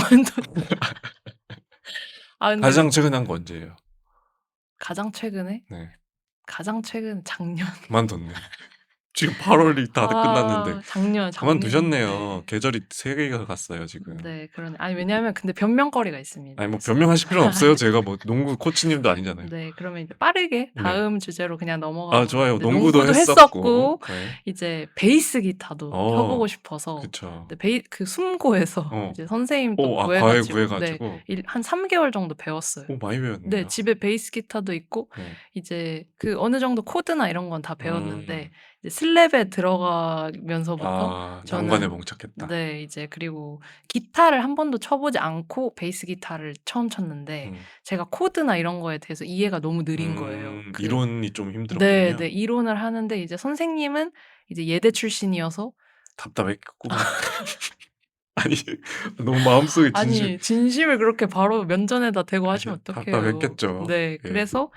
근데 가장 최근에 한 거 언제예요? 가장 최근에? 네. 가장 최근 작년. 그만뒀네. 지금 8월이 다들 끝났는데 작년 그만두셨네요. 네. 계절이 3개가 갔어요 지금. 네. 그러네. 아니 왜냐하면 근데 변명거리가 있습니다. 아니 뭐 변명하실 필요는 없어요. 제가 뭐 농구 코치님도 아니잖아요. 네. 그러면 이제 빠르게 네. 다음 주제로 그냥 넘어가 좋아요. 보는데 농구도 농구도 했었고. 했었고 네. 이제 베이스 기타도 켜 보고 싶어서 그쵸. 근데 그 숨고에서 어. 이제 선생님 또 구해 과외 가지고 구해 네. 가지고. 한 3 개월 정도 배웠어요. 많이 네. 배웠네요. 집에 베이스 기타도 있고 네. 이제 그 어느 정도 코드나 이런 건 다 음. 배웠는데 이제 슬랩에 들어가면서부터 난관에 저는 봉착했다. 네. 이제 그리고 기타를 한 번도 쳐 보지 않고 베이스 기타를 처음 쳤는데 제가 코드나 이런 거에 대해서 이해가 너무 느린 거예요. 이론이 좀 네. 힘들었군요. 네. 이론을 하는데 이제 선생님은 이제 예대 출신이어서 답답했겠구만. 아니 너무 마음속에 아니 진심을 그렇게 바로 면전에다 대고 하시면 어떡해요. 답답했겠죠. 네. 예. 그래서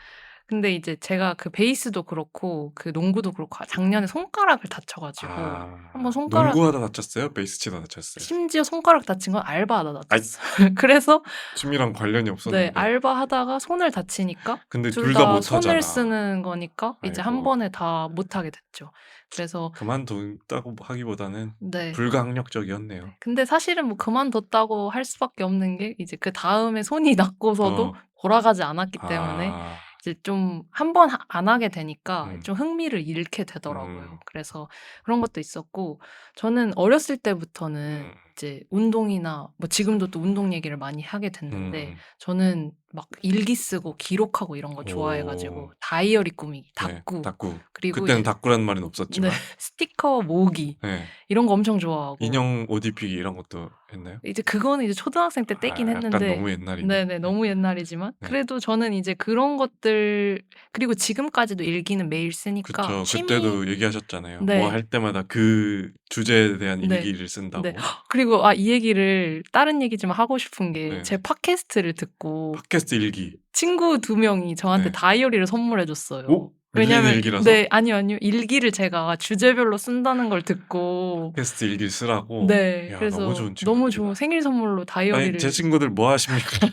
근데 이제 제가 그 베이스도 그렇고 그 농구도 그렇고 작년에 손가락을 다쳐 가지고 한번 손가락 농구하다 다쳤어요? 베이스 치다 다쳤어요? 심지어 손가락 다친 건 알바하다 아이. 다쳤어요. 그래서 취미랑 관련이 네. 없었는데. 알바하다가 손을 다치니까 근데 둘 둘 다 다 못 손을 하잖아. 쓰는 거니까 이제 한 아이고. 번에 다 못 하게 됐죠. 그래서 그만뒀다고 하기보다는 네. 불가항력적이었네요. 근데 사실은 뭐 그만뒀다고 할 수밖에 없는 게 이제 그다음에 손이 낫고서도 어. 돌아가지 않았기 때문에 이제 좀 한 번 안 하게 되니까 좀 흥미를 잃게 되더라고요. 그래서 그런 것도 있었고 저는 어렸을 때부터는 이제 운동이나 뭐 지금도 또 운동 얘기를 많이 하게 됐는데 저는 막 일기 쓰고 기록하고 이런 거 좋아해 가지고 다이어리 꾸미기, 네. 다꾸 다꾸. 그리고 그때는 이제 다꾸라는 말은 네. 없었지만. 스티커 모으기 네. 이런 거 엄청 좋아하고 인형 옷 입히기 이런 것도 했나요? 이제 그거는 이제 초등학생 때 떼긴 약간 했는데 너무 옛날이네. 네네. 너무 옛날이지만 네. 그래도 저는 이제 그런 것들 그리고 지금까지도 일기는 매일 쓰니까 그쵸. 취미 그때도 얘기하셨잖아요. 네. 뭐 할 때마다 그 주제에 대한 네. 일기를 쓴다고. 네. 그리고 이 얘기를 다른 얘기지만 하고 싶은 게 네네. 제 팟캐스트를 듣고 팟캐스트 일기. 친구 2명이 저한테 네. 다이어리를 선물해 줬어요. 오? 밀린 왜냐면 일기라서? 네. 아니요. 일기를 제가 주제별로 쓴다는 걸 듣고 팟캐스트 일기를 쓰라고? 네. 야, 그래서 너무 좋은 너무 친구들이다. 좋은 생일 선물로 아니 다이어리를 제 친구들 뭐 하십니까?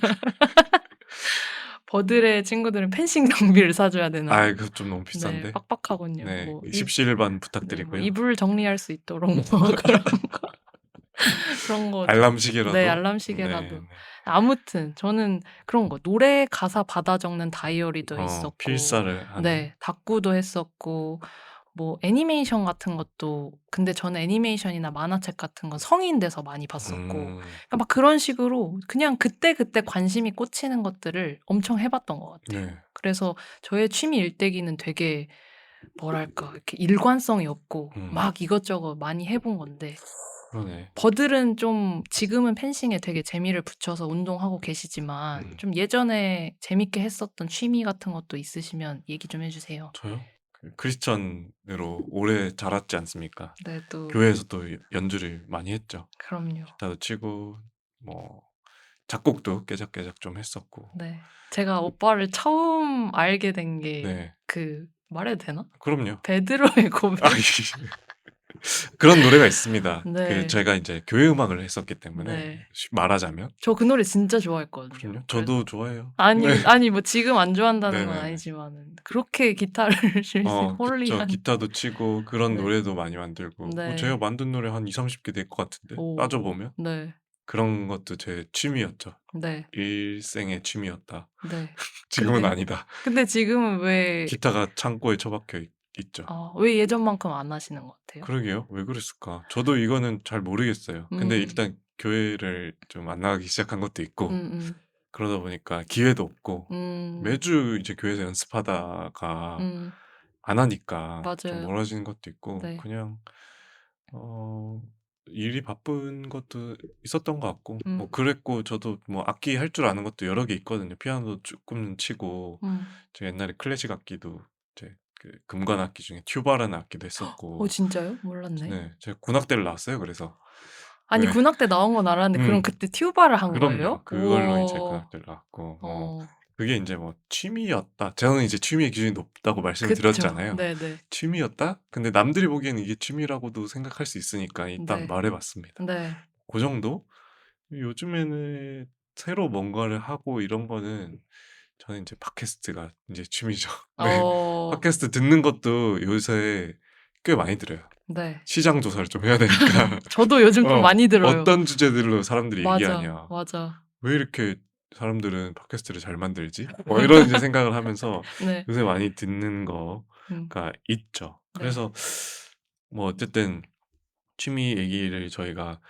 버들의 친구들은 펜싱 장비를 사줘야 되나 그거 좀 너무 네. 비싼데. 빡빡하군요. 네. 뭐 십시일반 네. 뭐 부탁드리고요. 이불 정리할 수 있도록 뭐 그런 거 그런 거 좀 알람 네 시계라도? 알람 네. 시계라도. 아무튼 저는 그런 거 노래 가사 받아 적는 다이어리도 있었고 필사를 하는. 네 다꾸도 했었고 뭐 애니메이션 같은 것도 근데 저는 애니메이션이나 만화책 같은 건 성인 돼서 많이 봤었고 그러니까 막 그런 식으로 그냥 그때그때 관심이 꽂히는 것들을 엄청 해 봤던 것 같아요. 네. 그래서 저의 취미 일대기는 되게 뭐랄까 이렇게 일관성이 없고 막 이것저것 많이 해본 건데 그러네. 버들은 좀 지금은 펜싱에 되게 재미를 붙여서 운동하고 계시지만 좀 예전에 재밌게 했었던 취미 같은 것도 있으시면 얘기 좀 해 주세요. 저요? 크리스천으로 오래 자랐지 않습니까? 네 또 교회에서 또 연주를 많이 했죠. 그럼요. 기타도 치고 뭐 작곡도 깨작깨작 좀 했었고. 네. 제가 오빠를 처음 알게 된 게 네. 그 말해도 되나? 그럼요. 베드로의 고백. 아 그런 노래가 있습니다. 네. 제가 이제 교회 음악을 했었기 때문에 네. 말하자면. 저 그 노래 진짜 좋아했거든요. 그럼요. 그래서 저도 좋아해요. 아니 네. 아니 뭐 지금 안 좋아한다는 건 네네네. 아니지만은 그렇게 기타를 칠 수 그쵸. 홀리한 기타도 치고 그런 네. 노래도 많이 만들고 제가 네. 만든 노래 한 20-30개 될 것 같은데 오. 따져보면. 네. 그런 것도 제 취미였죠. 네. 일생의 취미였다. 네. 지금은 근데 아니다. 근데 지금은 왜 기타가 창고에 처박혀 있죠. 왜 예전만큼 안 하시는 것 같아요? 그러게요. 왜 그랬을까? 저도 이거는 잘 모르겠어요. 근데 음. 일단 교회를 좀 안 나가기 시작한 것도 있고 음음. 그러다 보니까 기회도 없고 음. 매주 이제 교회에서 연습하다가 음. 안 하니까 좀 맞아요. 멀어지는 것도 있고 네. 그냥 어 일이 바쁜 것도 있었던 것 같고 음. 뭐 그랬고 저도 뭐 악기 할 줄 아는 것도 여러 개 있거든요. 피아노도 조금 치고 제가 옛날에 클래식 악기도 이제 그 금관 악기 중에 튜바라는 악기도 했었고 진짜요? 몰랐네. 네 제가 군악대를 나왔어요. 그래서 아니 네. 군악대 나온 건 알았는데 그럼 그때 튜바를 한 그럼요. 거예요? 그걸로 이제 우와. 군악대를 나왔고 뭐 어. 그게 인제 뭐 취미였다. 저는 이제 취미의 기준이 높다고 말씀을 그쵸. 드렸잖아요. 네네. 취미였다? 근데 남들이 보기에는 이게 취미라고도 생각할 수 있으니까 일단 네. 말해 봤습니다. 네. 고 정도? 요즘에는 새로 뭔가를 하고 이런 거는 저는 인제 팟캐스트가 인제 취미죠. 네. 어. 팟캐스트 듣는 것도 요새 꽤 많이 들어요. 네. 시장 조사를 좀 해야 되니까. 저도 요즘 좀 많이 들어요. 어떤 주제들로 사람들이 맞아. 얘기하냐. 맞아. '왜 이렇게 사람들은 팟캐스트를 잘 만들지?' 뭐 이런 이제 생각을 하면서 네. 요새 많이 듣는 음. 거가 있죠. 네. 그래서 뭐 어쨌든 취미 얘기를 저희가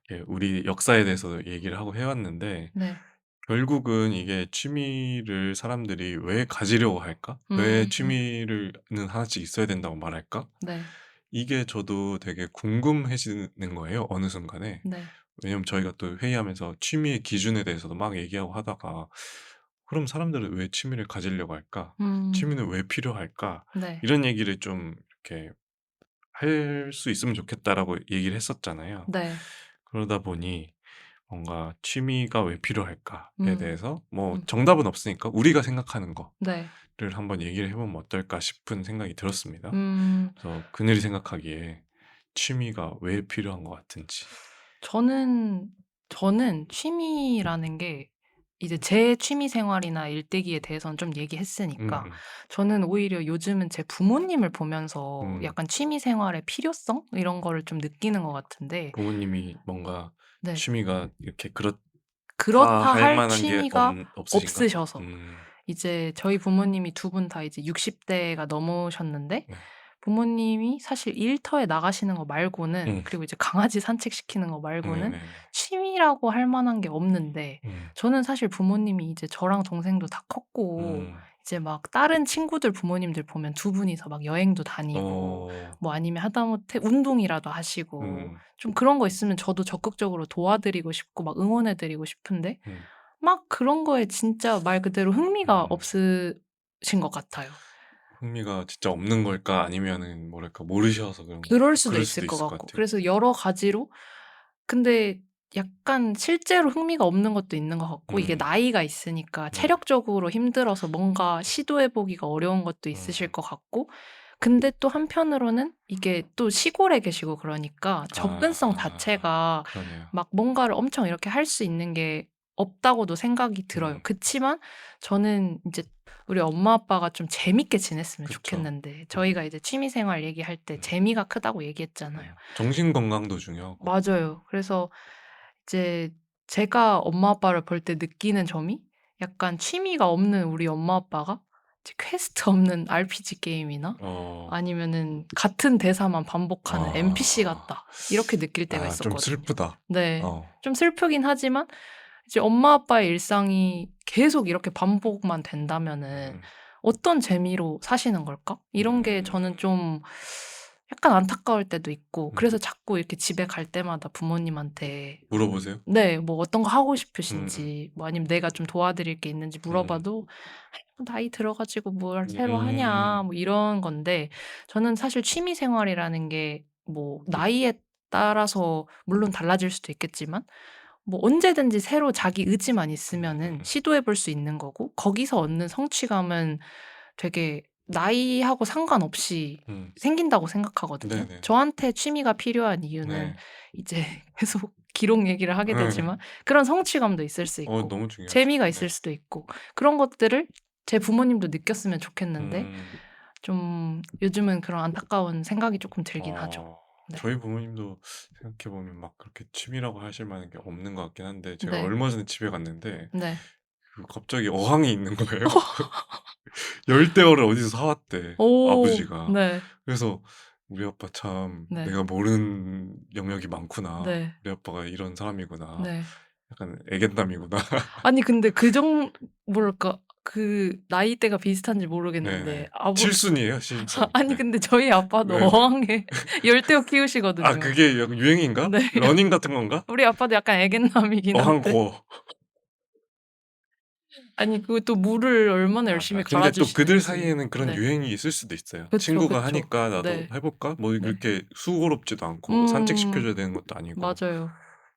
이렇게 우리 역사에 대해서 얘기를 하고 해 왔는데 네. 결국은 이게 '취미를 사람들이 왜 가지려고 할까? 왜 취미를 하나씩 있어야 된다고 말할까?' 네. 이게 저도 되게 궁금해지는 거예요, 어느 순간에. 네. 왜냐면 저희가 또 회의하면서 취미의 기준에 대해서도 막 얘기하고 하다가 '그럼 사람들은 왜 취미를 가지려고 할까? 음. 취미는 왜 필요할까?' 네. 이런 얘기를 좀 이렇게 할 수 있으면 좋겠다라고 얘기를 했었잖아요. 네. 그러다 보니 뭔가 '취미가 왜 필요할까?'에 음. 대해서 뭐 음. 정답은 없으니까 우리가 생각하는 네. 거를 한번 얘기를 해 보면 어떨까 싶은 생각이 들었습니다. 음. 그래서 그늘이 생각하기에 취미가 왜 필요한 것 같은지. 저는 취미라는 게 이제 제 취미 생활이나 일대기에 대해서는 좀 얘기했으니까 음음. 저는 오히려 요즘은 제 부모님을 보면서 음. 약간 취미 생활의 필요성 이런 거를 좀 느끼는 것 같은데 부모님이 뭔가 네. 취미가 이렇게 그렇다 그렇다 할 할 만한 게 취미가 없으신가? 없으셔서 이제 저희 부모님이 두 분 다 이제 60 대가 넘으셨는데 네. 부모님이 사실 일터에 나가시는 거 말고는 음. 그리고 이제 강아지 산책시키는 거 말고는 네네네. 취미라고 할 만한 게 없는데 음. 저는 사실 부모님이 이제 저랑 동생도 다 컸고 음. 이제 막 다른 친구들 부모님들 보면 두 분이서 막 여행도 다니고 어. 뭐 아니면 하다못해 운동이라도 하시고 음. 좀 그런 거 있으면 저도 적극적으로 도와드리고 싶고 막 응원해 드리고 싶은데 음. 막 그런 거에 진짜 말 그대로 흥미가 음. 없으신 것 같아요. 흥미가 진짜 없는 걸까? 아니면은 뭐랄까 모르셔서 그런 그럴 걸까? 수도 그럴 있을 수도 것 있을 것 같고. 같아요. 그래서 여러 가지로 근데 약간 실제로 흥미가 없는 것도 있는 것 같고 이게 음. 나이가 있으니까 네. 체력적으로 힘들어서 뭔가 시도해 보기가 어려운 것도 있으실 음. 것 같고 근데 또 한편으로는 이게 또 시골에 계시고 그러니까 접근성 아. 자체가 그러네요. 막 뭔가를 엄청 이렇게 할 수 있는 게 없다고도 생각이 들어요. 그치만 저는 이제 우리 엄마 아빠가 좀 재밌게 지냈으면 그쵸. 좋겠는데 저희가 이제 취미 생활 얘기할 때 재미가 크다고 얘기했잖아요. 정신 건강도 중요하고. 맞아요. 그래서 이제 제가 엄마 아빠를 볼 때 느끼는 점이 약간 취미가 없는 우리 엄마 아빠가 이제 퀘스트 없는 RPG 게임이나 아니면은 같은 대사만 반복하는 NPC 같다. 이렇게 느낄 때가 좀 있었거든요. 슬프다. 네. 좀 슬프긴 하지만 이제 엄마 아빠의 일상이 계속 이렇게 반복만 된다면은 어떤 재미로 사시는 걸까? 이런 게 저는 좀 약간 안타까울 때도 있고 그래서 자꾸 이렇게 집에 갈 때마다 부모님한테 물어보세요? 네, 뭐 어떤 거 하고 싶으신지 뭐 아니면 내가 좀 도와드릴 게 있는지 물어봐도 나이 들어가지고 뭘 새로 하냐 뭐 이런 건데 저는 사실 취미 생활이라는 게 뭐 나이에 따라서 물론 달라질 수도 있겠지만 뭐 언제든지 새로 자기 의지만 있으면은 시도해 볼 수 있는 거고 거기서 얻는 성취감은 되게 나이하고 상관없이 생긴다고 생각하거든요. 네네. 저한테 취미가 필요한 이유는 이제 계속 기록 얘기를 하게 되지만 그런 성취감도 있을 수 있고 너무 중요하죠. 재미가 있을 수도 있고 그런 것들을 제 부모님도 느꼈으면 좋겠는데 좀 요즘은 그런 안타까운 생각이 조금 들긴 하죠. 네. 저희 부모님도 생각해보면 막 그렇게 취미라고 하실 만한 게 없는 것 같긴 한데 제가 네. 얼마 전에 집에 갔는데 네. 갑자기 어항이 있는 거예요. 열대어를 어디서 사왔대 아버지가. 네. 그래서 우리 아빠 참 네. 내가 모르는 영역이 많구나. 네. 우리 아빠가 이런 사람이구나. 네. 약간 애견남이구나. 아니 근데 뭐랄까 그 나이대가 비슷한지 모르겠는데 칠순이에요, 칠순. 아니 근데 저희 아빠도 네. 어항에 열대어 키우시거든요. 그게 유행인가? 네. 러닝 같은 건가? 우리 아빠도 약간 애견남이긴 한데. 어항고어. 아니 그것도 물을 얼마나 열심히 근데 또 갈아주시는지. 그들 사이에는 그런 네. 유행이 있을 수도 있어요. 그쵸, 친구가 그쵸. 하니까 나도 네. 해볼까? 뭐 그렇게 수고롭지도 않고 산책시켜줘야 되는 것도 아니고 맞아요.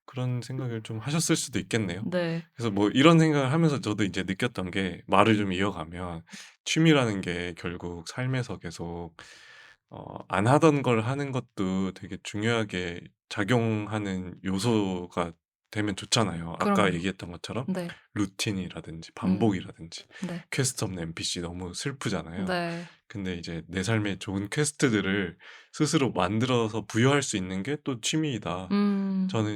그런 생각을 좀 하셨을 수도 있겠네요. 네. 그래서 뭐 이런 생각을 하면서 저도 이제 느꼈던 게 말을 좀 이어가면 취미라는 게 결국 삶에서 계속 안 하던 걸 하는 것도 되게 중요하게 작용하는 요소가 되면 좋잖아요. 아까 그럼요. 얘기했던 것처럼 네. 루틴이라든지 반복이라든지 네. 퀘스트 없는 NPC 너무 슬프잖아요. 네. 근데 이제 내 삶에 좋은 퀘스트들을 스스로 만들어서 부여할 수 있는 게 또 취미이다.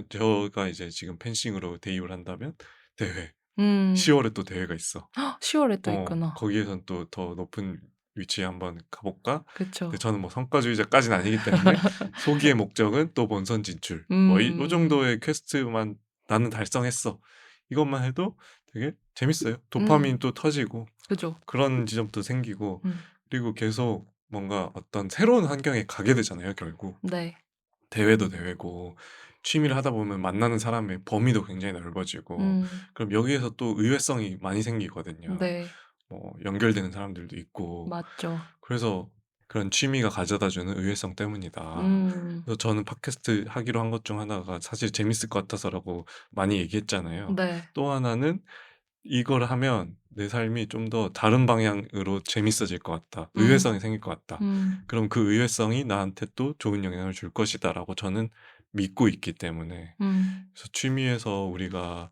제가 이제 지금 펜싱으로 대입을 한다면 대회. 10월에 또 대회가 있어. 10월에 또 있구나. 거기에선 또 더 높은 위치에 한번 가볼까? 그쵸. 근데 저는 뭐 성과주의자까지는 아니기 때문에 소기의 목적은 또 본선 진출. 뭐 이 정도의 퀘스트만 나는 달성했어. 이것만 해도 되게 재밌어요. 도파민 또 터지고 그죠. 그런 지점도 생기고 그리고 계속 뭔가 어떤 새로운 환경에 가게 되잖아요, 결국. 네. 대회도 대회고 취미를 하다 보면 만나는 사람의 범위도 굉장히 넓어지고 그럼 여기에서 또 의외성이 많이 생기거든요. 네. 뭐 연결되는 사람들도 있고 맞죠. 그래서 그런 취미가 가져다주는 의외성 때문이다. 그래서 저는 팟캐스트 하기로 한 것 중 하나가 사실 재밌을 것 같아서라고 많이 얘기했잖아요. 네. 또 하나는 이걸 하면 내 삶이 좀 더 다른 방향으로 재밌어질 것 같다. 의외성이 생길 것 같다. 그럼 그 의외성이 나한테 또 좋은 영향을 줄 것이다라고 저는 믿고 있기 때문에 그래서 취미에서 우리가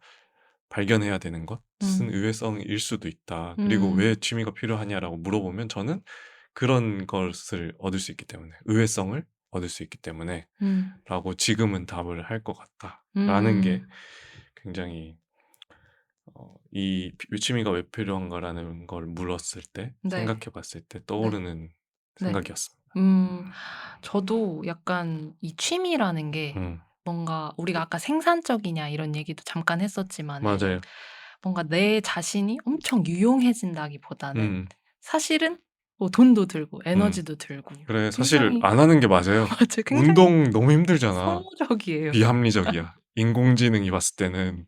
발견해야 되는 것은 의외성일 수도 있다. 그리고 왜 취미가 필요하냐라고 물어보면 저는 그런 것을 얻을 수 있기 때문에 의외성을 얻을 수 있기 때문에 라고 지금은 답을 할 것 같다라는 게 굉장히 이 취미가 왜 필요한가라는 걸 물었을 때 네. 생각해 봤을 때 떠오르는 생각이었습니다. 저도 약간 이 취미라는 게 뭔가 우리가 아까 생산적이냐 이런 얘기도 잠깐 했었지만은 맞아요. 뭔가 내 자신이 엄청 유용해진다기보다는 사실은 사실은 뭐 돈도 들고 에너지도 들고 그래 사실 굉장히 안 하는 게 맞아요. 맞아요. 굉장히 운동 너무 힘들잖아. 소모적이에요. 비합리적이야. 인공지능이 봤을 때는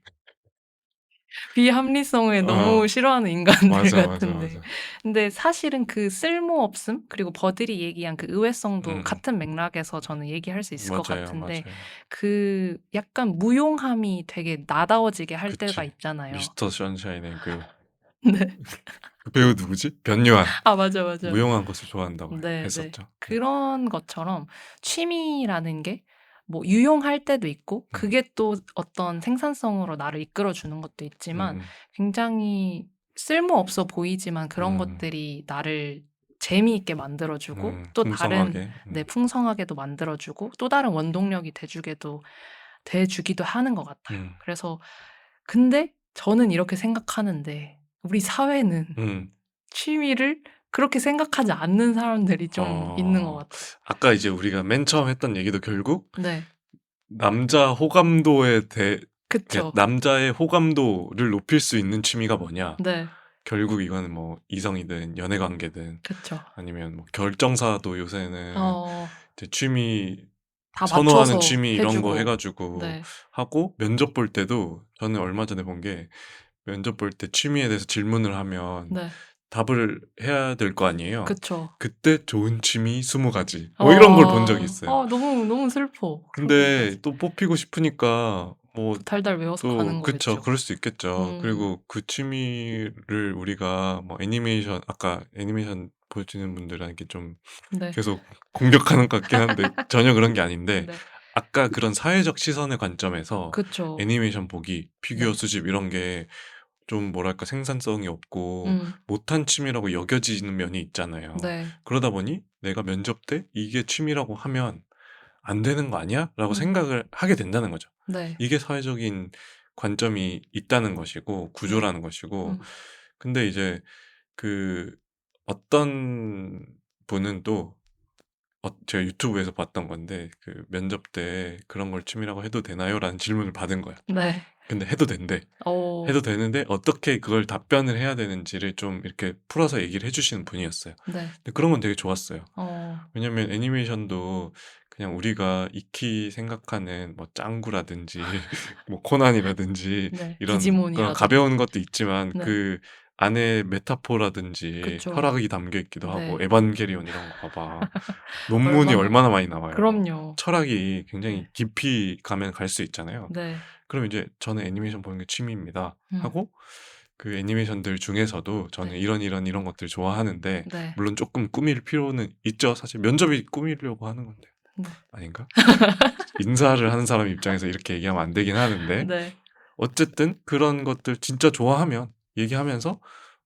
비합리성을 너무 싫어하는 인간들 맞아, 같은데. 맞아. 근데 사실은 그 쓸모없음 그리고 버들이 얘기한 그 의외성도 같은 맥락에서 저는 얘기할 수 있을 것 같은데 맞아요. 그 약간 무용함이 되게 나다워지게 할 때가 그치. 있잖아요. 미스터 선샤인의 네. 그 배우 누구지? 변요한. 맞아. 무용한 것을 좋아한다고 네. 했었죠. 그런 것처럼 취미라는 게 뭐 유용할 때도 있고 음. 그게 또 어떤 생산성으로 나를 이끌어 주는 것도 있지만 굉장히 쓸모없어 보이지만 그런 것들이 나를 재미있게 만들어 주고 또 다른 풍성하게. 풍성하게도 만들어 주고 또 다른 원동력이 돼 주기도 하는 것 같아요. 음. 그래서 근데 저는 이렇게 생각하는데 우리 사회는 취미를 그렇게 생각하지 않는 사람들이 좀 있는 것 같아요. 아까 이제 우리가 맨 처음 했던 얘기도 결국 네. 남자 호감도에 그쵸. 남자의 호감도를 높일 수 있는 취미가 뭐냐? 네. 결국 이거는 뭐 이성이든 연애 관계든 그쵸. 아니면 뭐 결정사도 요새는 이제 취미 다 선호하는 맞춰서 취미 해 이런 거 주고. 해가지고 네. 하고 면접 볼 때도 저는 얼마 전에 본 게 면접 볼 때 취미에 대해서 질문을 하면 네. 답을 해야 될 거 아니에요. 그쵸. 그때 좋은 취미 20가지 뭐 이런 걸 본 적이 있어요. 너무 슬퍼. 근데 또 뽑히고 싶으니까 뭐 달달 외워서 또 가는 그쵸. 거겠죠. 그럴 수 있겠죠. 그리고 그 취미를 우리가 뭐 애니메이션 아까 애니메이션 보여주는 분들한테 좀 네. 계속 공격하는 것 같긴 한데 전혀 그런 게 아닌데 네. 아까 그런 사회적 시선의 관점에서 그쵸. 애니메이션 보기, 피규어 네. 수집 이런 게 좀 뭐랄까 생산성이 없고 음. 못한 취미라고 여겨지는 면이 있잖아요. 네. 그러다 보니 내가 면접 때 이게 취미라고 하면 안 되는 거 아니야? 라고 음. 생각을 하게 된다는 거죠. 네. 이게 사회적인 관점이 있다는 것이고 네. 구조라는 것이고 근데 이제 그 어떤 분은 또 제가 유튜브에서 봤던 건데 그 면접 때 그런 걸 취미라고 해도 되나요? 라는 질문을 받은 거야. 네. 근데 해도 된대. 해도 되는데 어떻게 그걸 답변을 해야 되는지를 좀 이렇게 풀어서 얘기를 해주시는 분이었어요. 네. 근데 그런 건 되게 좋았어요. 어. 왜냐면 애니메이션도 그냥 우리가 익히 생각하는 뭐 짱구라든지 뭐 코난이라든지 네. 이런 디지몬이라든지. 가벼운 것도 있지만 네. 그 안에 메타포라든지 그쵸. 철학이 담겨 있기도 네. 하고 에반게리온 이런 거 봐봐. 논문이 얼마나 많이 나와요. 그럼요. 철학이 굉장히 네. 깊이 가면 갈 수 있잖아요. 네. 그럼 이제 저는 애니메이션 보는 게 취미입니다. 하고 그 애니메이션들 중에서도 저는 네. 이런 것들 좋아하는데 네. 물론 조금 꾸밀 필요는 있죠. 사실 면접이 꾸미려고 하는 건데 네. 아닌가? 인사를 하는 사람 입장에서 이렇게 얘기하면 안 되긴 하는데 네. 어쨌든 그런 것들 진짜 좋아하면 얘기하면서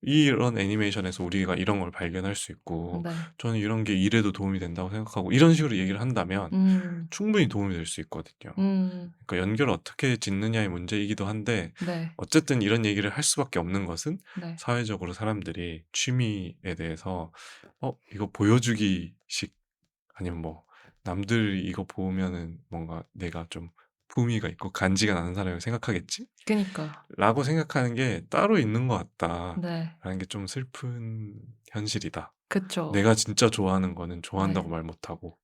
이런 애니메이션에서 우리가 이런 걸 발견할 수 있고 네. 저는 이런 게 일에도 도움이 된다고 생각하고 이런 식으로 얘기를 한다면 충분히 도움이 될 수 있거든요. 그러니까 연결을 어떻게 짓느냐의 문제이기도 한데 네. 어쨌든 이런 얘기를 할 수밖에 없는 것은 네. 사회적으로 사람들이 취미에 대해서 이거 보여주기식 아니면 뭐 남들이 이거 보면은 뭔가 내가 좀 품위가 있고 간지가 나는 사람이라고 생각하겠지? 그니까. 라고 생각하는 게 따로 있는 것 같다라는 네. 게 좀 슬픈 현실이다. 그쵸. 내가 진짜 좋아하는 거는 좋아한다고 네. 말 못하고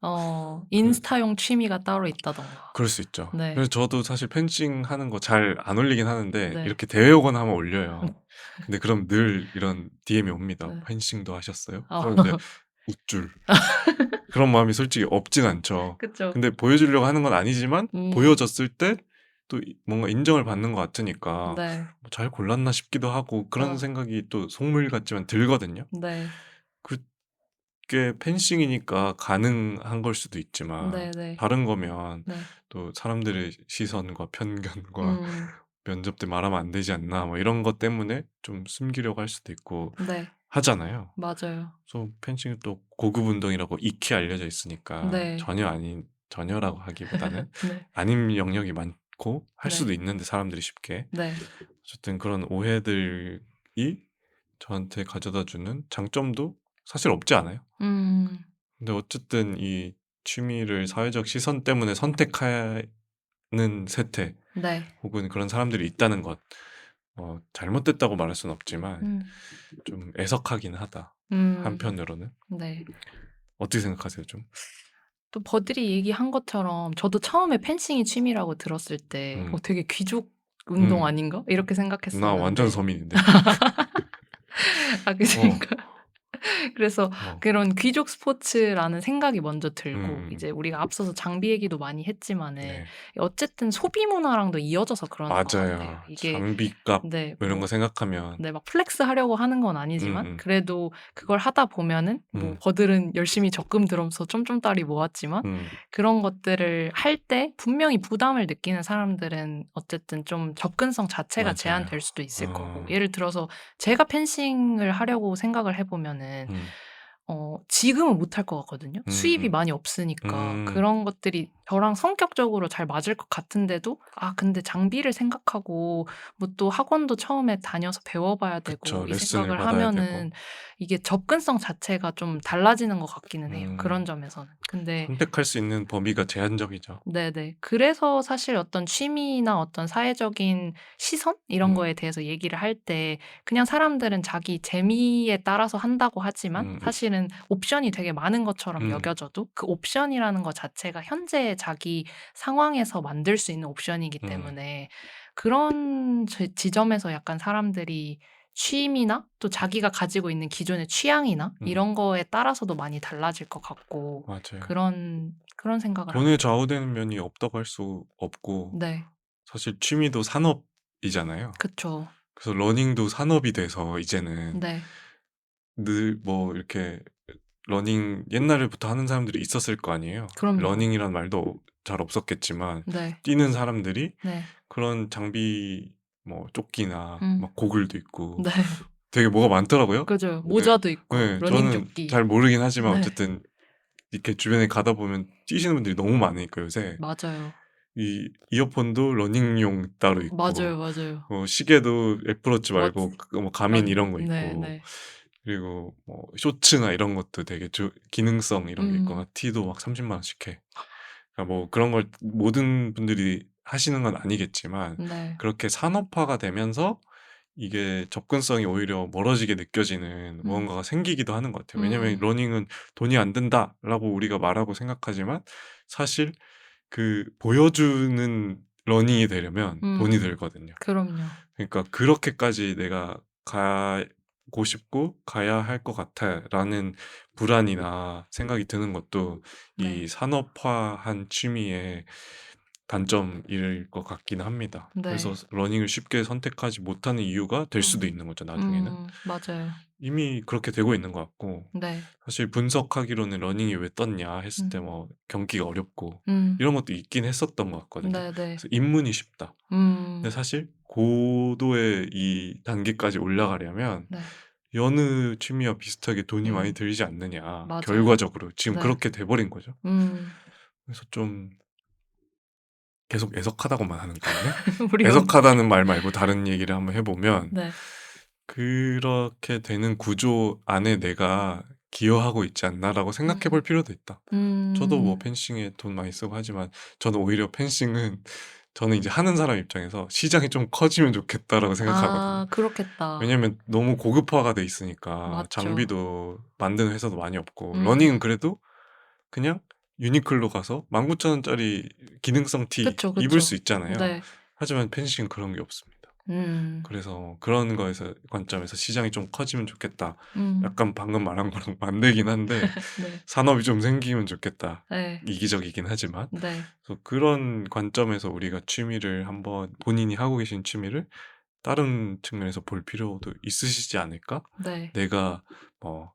인스타용 취미가 따로 있다던가. 그럴 수 있죠. 네. 그래서 저도 사실 펜싱 하는 거 잘 안 올리긴 하는데 네. 이렇게 대회 오거나 하면 올려요. 근데 그럼 늘 이런 DM이 옵니다. 네. 펜싱도 하셨어요? 어. 그런데 우쭐. 그런 마음이 솔직히 없진 않죠. 그쵸. 근데 보여주려고 하는 건 아니지만 보여졌을 때 또 뭔가 인정을 받는 것 같으니까 네. 뭐 잘 골랐나 싶기도 하고 그런 생각이 또 속물 같지만 들거든요. 네. 그게 펜싱이니까 가능한 걸 수도 있지만 네네. 다른 거면 네. 또 사람들의 시선과 편견과 면접 때 말하면 안 되지 않나 뭐 이런 것 때문에 좀 숨기려고 할 수도 있고 네. 하잖아요. 맞아요. 그래서 펜싱은 또 고급 운동이라고 익히 알려져 있으니까 네. 전혀라고 하기보다는 네. 아닌 영역이 많고 할 네. 수도 있는데 사람들이 쉽게 네. 어쨌든 그런 오해들이 저한테 가져다 주는 장점도 사실 없지 않아요. 근데 어쨌든 이 취미를 사회적 시선 때문에 선택하는 세태 네. 혹은 그런 사람들이 있다는 것 잘못됐다고 말할 수는 없지만 좀 애석하긴 하다. 한편으로는 네. 어떻게 생각하세요, 좀? 또 버들이 얘기한 것처럼 저도 처음에 펜싱이 취미라고 들었을 때 음. 되게 귀족 운동 음. 아닌가? 이렇게 나 완전 생각했었는데. 서민인데. 그러니까 그래서 어. 그런 귀족 스포츠라는 생각이 먼저 들고 음. 이제 우리가 앞서서 장비 얘기도 많이 했지만은 네. 어쨌든 소비 문화랑도 이어져서 그러는 것 같아요. 맞아요. 이게 장비값 네, 뭐 이런 뭐 거 생각하면 네, 막 플렉스 하려고 하는 건 아니지만 음음. 그래도 그걸 하다 보면은 뭐 음. 버들은 열심히 적금 들어서 쫌쫌따리 모았지만 음. 그런 것들을 할 때 분명히 부담을 느끼는 사람들은 어쨌든 좀 접근성 자체가 맞아요. 제한될 수도 있을 거고 어. 예를 들어서 제가 펜싱을 하려고 생각을 해보면은 음. 지금은 못할 것 같거든요. 수입이 음음. 많이 없으니까 음. 그런 것들이 저랑 성격적으로 잘 맞을 것 같은데도 근데 장비를 생각하고 뭐 또 학원도 처음에 다녀서 배워봐야 되고 그쵸. 이 레슨을 생각을 받아야 되고. 하면은 이게 접근성 자체가 좀 달라지는 것 같기는 해요. 그런 음. 점에서는. 근데 선택할 수 있는 범위가 제한적이죠. 네네. 그래서 사실 어떤 취미나 어떤 사회적인 시선 이런 음. 거에 대해서 얘기를 할 때 그냥 사람들은 자기 재미에 따라서 한다고 하지만 음. 사실은 옵션이 되게 많은 것처럼 음. 여겨져도 그 옵션이라는 것 자체가 현재 자기 상황에서 만들 수 있는 옵션이기 음. 때문에 그런 지점에서 약간 사람들이 취미나 또 자기가 가지고 있는 기존의 취향이나 음. 이런 거에 따라서도 많이 달라질 것 같고 맞아요. 그런 생각을 돈에 합니다. 좌우되는 면이 없다고 할 수 없고 네. 사실 취미도 산업이잖아요. 그쵸. 그래서 러닝도 산업이 돼서 이제는 네. 늘 뭐 이렇게 러닝 옛날부터 하는 사람들이 있었을 거 아니에요. 그럼요. 러닝이란 말도 잘 없었겠지만 네. 뛰는 사람들이 네. 그런 장비 뭐 조끼나 음. 막 고글도 있고 네. 되게 뭐가 많더라고요. 그죠. 네. 모자도 있고 네. 러닝 저는 조끼. 잘 모르긴 하지만 네. 어쨌든 이렇게 주변에 가다 보면 뛰시는 분들이 너무 많으니까 요새 맞아요. 이 이어폰도 러닝용 따로 있고 맞아요, 맞아요. 시계도 애플워치 말고 워치 뭐 가민 이런 거 네, 있고 네. 그리고 뭐 쇼츠나 이런 것도 되게 기능성 이런 게 있거나 음. 티도 막 30만 원씩 해. 그러니까 뭐 그런 걸 모든 분들이 하시는 건 아니겠지만 네. 그렇게 산업화가 되면서 이게 접근성이 오히려 멀어지게 느껴지는 음. 무언가가 생기기도 하는 것 같아요. 왜냐면 러닝은 돈이 안 든다라고 우리가 말하고 생각하지만 사실 그 보여주는 러닝이 되려면 돈이 들거든요. 그럼요. 그러니까 '그렇게까지 내가 가고 싶고 가야 할 것 같아.'라는 불안이나 생각이 드는 것도 네. 이 산업화한 취미의 단점일 것 같기는 합니다. 그래서 네. 러닝을 쉽게 선택하지 못하는 이유가 될 수도 음. 있는 거죠, 나중에는. 맞아요. 이미 그렇게 되고 있는 것 같고 네. 사실 분석하기로는 러닝이 왜 떴냐 했을 때 음. 뭐 경기가 어렵고 음. 이런 것도 있긴 했었던 것 같거든요. 네네. 그래서 입문이 쉽다. 음. 근데 사실 고도의 이 단계까지 올라가려면 네. 여느 취미와 비슷하게 돈이 많이 음. 들지 않느냐. 맞아요. 결과적으로 지금 네. 그렇게 돼 버린 거죠. 음. 그래서 좀 계속 애석하다고만 하는 거예요. 우리가 애석하다는 말 말고 다른 얘기를 한번 해 보면 네. 그렇게 되는 구조 안에 내가 기여하고 있지 않나라고 생각해 볼 필요도 있다. 저도 뭐 음. 펜싱에 돈 많이 쓰고 하지만 저는 오히려 펜싱은 저는 이제 하는 사람 입장에서 '시장이 좀 커지면 좋겠다.'라고 생각하거든요. 그렇겠다. 왜냐면 너무 고급화가 돼 있으니까 맞죠. 장비도 만드는 회사도 많이 없고 러닝은 음. 그래도 그냥 유니클로 가서 19,000원짜리 기능성 티 그쵸, 입을 그쵸. 수 있잖아요. 네. 하지만 펜싱은 그런 게 없습니다. 음. 그래서 그런 거에서 관점에서 '시장이 좀 커지면 좋겠다.' 음. 약간 방금 말한 거랑 반대긴 한데 네. '산업이 좀 생기면 좋겠다.' 네. 이기적이긴 하지만 네. 그래서 그런 관점에서 우리가 취미를 한번 본인이 하고 계신 취미를 다른 측면에서 볼 필요도 있으시지 않을까? 네. 내가 뭐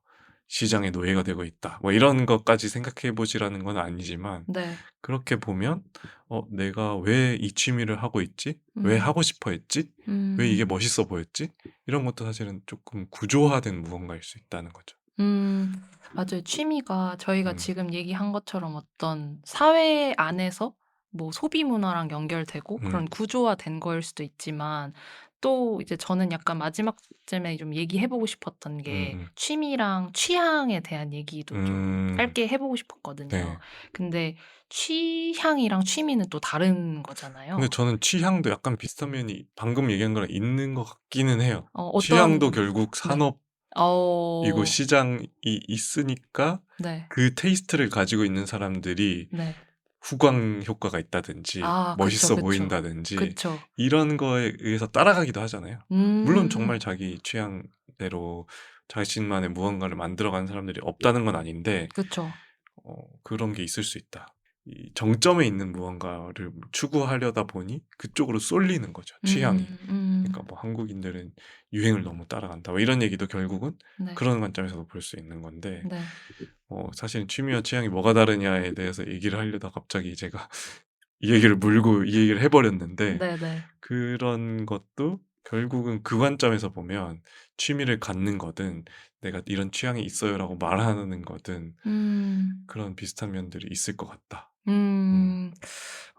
'시장의 노예가 되고 있다.' 뭐 이런 것까지 생각해 보시라는 건 아니지만 네. 그렇게 보면 '내가 왜 이 취미를 하고 있지? 왜 음. 하고 싶어 했지? 왜 이게 음. 멋있어 보였지?' 이런 것도 사실은 조금 구조화된 무언가일 수 있다는 거죠. 음. 맞아요. 취미가 저희가 음. 지금 얘기한 것처럼 어떤 사회 안에서 뭐 소비 문화랑 연결되고 음. 그런 구조화된 거일 수도 있지만 또 이제 저는 약간 마지막쯤에 좀 얘기해 보고 싶었던 게 음음. 취미랑 취향에 대한 얘기도 좀 음. 짧게 해 보고 싶었거든요. 네. 근데 취향이랑 취미는 또 다른 근데 거잖아요. 저는 취향도 약간 비슷한 면이 방금 얘기한 거랑 있는 것 같기는 해요. 취향도 어떤 결국 네. 산업이고 어. 시장이 있으니까 네. 그 테이스트를 가지고 있는 사람들이 네. 후광 효과가 있다든지 그쵸, 멋있어 그쵸. 보인다든지 그쵸. 이런 거에 의해서 따라가기도 하잖아요. 물론 음. 정말 자기 취향 생각대로 자신만의 무언가를 만들어가는 사람들이 없다는 건 아닌데 그쵸. 그런 게 있을 수 있다. 이 정점에 있는 무언가를 추구하려다 보니 그쪽으로 쏠리는 거죠, 취향이. 그러니까 뭐 한국인들은 유행을 너무 따라간다. 뭐 이런 얘기도 결국은 네. 그런 관점에서도 볼 수 있는 건데 네. 사실은 취미와 취향이 뭐가 다르냐에 대해서 얘기를 하려다 갑자기 제가 이 얘기를 물고 이 얘기를 해버렸는데 네네. 그런 것도 결국은 그 관점에서 보면 취미를 갖는 거든 내가 이런 취향이 있어요라고 말하는 거든 음. 그런 비슷한 면들이 있을 것 같다. 음.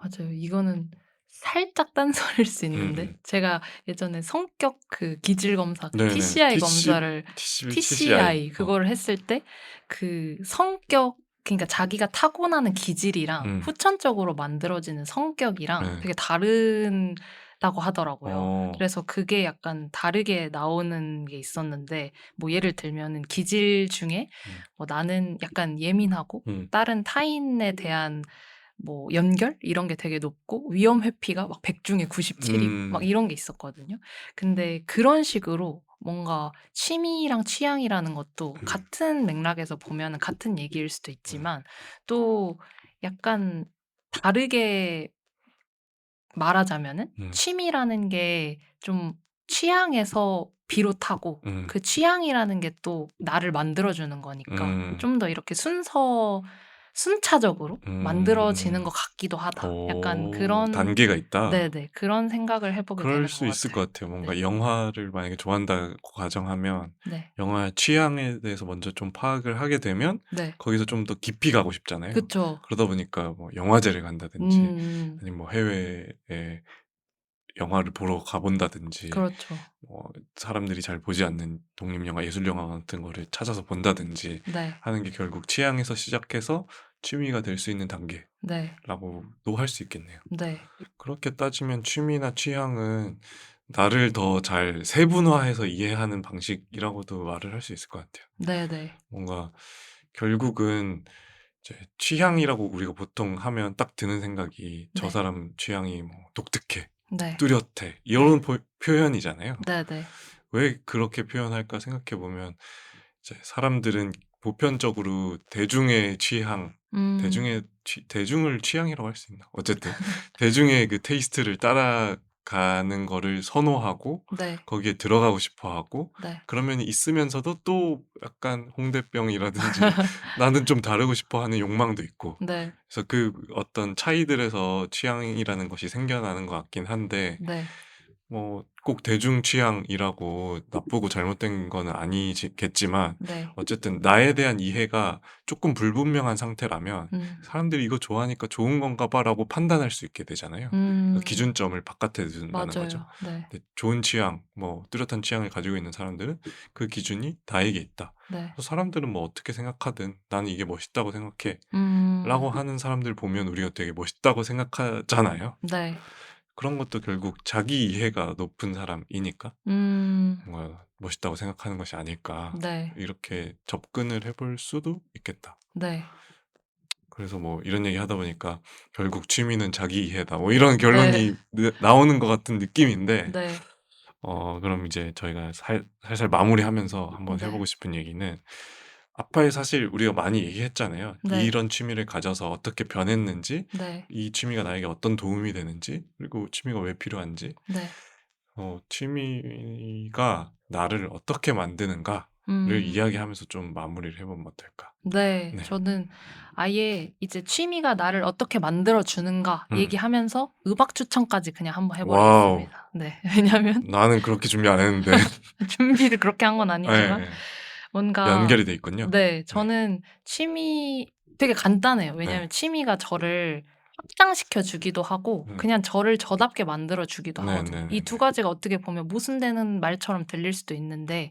맞아요. 이거는 살짝 딴소리일 수 있는데 음. 제가 예전에 성격 그 기질 검사 그 네네. TCI 검사를 TCI. TCI 그거를 했을 때 그 성격 그러니까 자기가 타고나는 기질이랑 음. 후천적으로 만들어지는 성격이랑 네. 되게 다르다고 하더라고요. 어. 그래서 그게 약간 다르게 나오는 게 있었는데 뭐 예를 들면은 기질 중에 음. 뭐 나는 약간 예민하고 음. 다른 타인에 대한 뭐 연결 이런 게 되게 높고 위험 회피가 막 100 중에 97 이고 막 이런 게 있었거든요. 근데 그런 식으로 뭔가 취미랑 취향이라는 것도 같은 맥락에서 보면은 같은 얘기일 수도 있지만 또 약간 다르게 말하자면은 음. 취미라는 게 좀 취향에서 비롯하고 음. 그 취향이라는 게 또 나를 만들어 주는 거니까 음. 좀 더 이렇게 순차적으로 만들어지는 것 같기도 하다. 약간 그런 단계가 있다. 네네. 그런 생각을 해 보게 그럴 되는 수 것 있을 같아요. 것 같아요. 뭔가 네. 영화를 만약에 좋아한다고 가정하면 네. 영화의 취향에 대해서 먼저 좀 파악을 하게 되면 네. 거기서 좀 더 깊이 가고 싶잖아요. 그쵸. 그러다 보니까 뭐 영화제를 간다든지 음음. 아니면 뭐 해외에 영화를 보러 가본다든지 그렇죠. 사람들이 잘 보지 않는 독립영화, 예술영화 같은 거를 찾아서 본다든지 네. 하는 게 결국 취향에서 시작해서 취미가 될 수 있는 네. 단계라고도 할 수 있겠네요. 네. 그렇게 따지면 취미나 취향은 나를 더 잘 세분화해서 이해하는 방식이라고도 말을 할 수 있을 것 같아요. 네네. 뭔가 결국은 이제 취향이라고 우리가 보통 하면 딱 드는 생각이 저 네. 사람 취향이 뭐 독특해, 네. 뚜렷해 네. 이런 표현이잖아요. 네네. 왜 그렇게 표현할까 생각해 보면 이제 사람들은 보편적으로 대중의 취향, 음. 대중을 취향이라고 할 수 있나? 어쨌든 대중의 그 테이스트를 따라가는 거를 선호하고 네. 거기에 들어가고 싶어 하고 네. 그런 면이 있으면서도 또 약간 홍대병이라든지 나는 좀 다르고 싶어 하는 욕망도 있고 네. 그래서 그 어떤 차이들에서 취향이라는 것이 생겨나는 것 같긴 한데 네. 뭐 꼭 대중 취향이라고 나쁘고 잘못된 거는 아니겠지만 네. 어쨌든 나에 대한 이해가 조금 불분명한 상태라면 음. 사람들이 이거 좋아하니까 좋은 건가 봐라고 판단할 수 있게 되잖아요. 그러니까 음. 기준점을 바깥에 둔다는 거죠. 맞아요. 네. 근데 좋은 취향, 뭐 뚜렷한 취향을 가지고 있는 사람들은 그 기준이 나에게 있다. 네. 그래서 사람들은 뭐 어떻게 생각하든 나는 이게 멋있다고 생각해. 라고 음. 하는 사람들 보면 우리가 되게 멋있다고 생각하잖아요. 네. 그런 것도 결국 자기 이해가 높은 사람이니까 음. 뭔가 멋있다고 생각하는 것이 아닐까. 네. 이렇게 접근을 해볼 수도 있겠다. 네. 그래서 뭐 이런 얘기 하다 보니까 결국 취미는 자기 이해다. 뭐 이런 네. 결론이 나오는 것 같은 느낌인데, 네. 그럼 이제 저희가 살살 마무리하면서 한번 네. 해보고 싶은 얘기는 아빠의 사실 우리가 많이 얘기했잖아요. 네. 이런 취미를 가져서 어떻게 변했는지, 네. 이 취미가 나에게 어떤 도움이 되는지, 그리고 취미가 왜 필요한지, 네. 취미가 나를 어떻게 만드는가를 음. 이야기하면서 좀 마무리를 해보면 어떨까? 네. 네. 저는 아예 이제 취미가 나를 어떻게 만들어 주는가 음. 얘기하면서 음악 추천까지 그냥 한번 해 와우. 버리겠습니다. 네. 왜냐면 나는 그렇게 준비 안 했는데. 준비를 그렇게 한 건 예, 아니지만 예. 뭔가 연결이 돼 있군요. 네. 네. 저는 취미 되게 간단해요. 네. 왜냐면 취미가 저를 확장시켜 주기도 하고 음. 그냥 저를 저답게 만들어 주기도 하거든요. 이 네네네네. 두 가지가 어떻게 보면 모순되는 말처럼 들릴 수도 있는데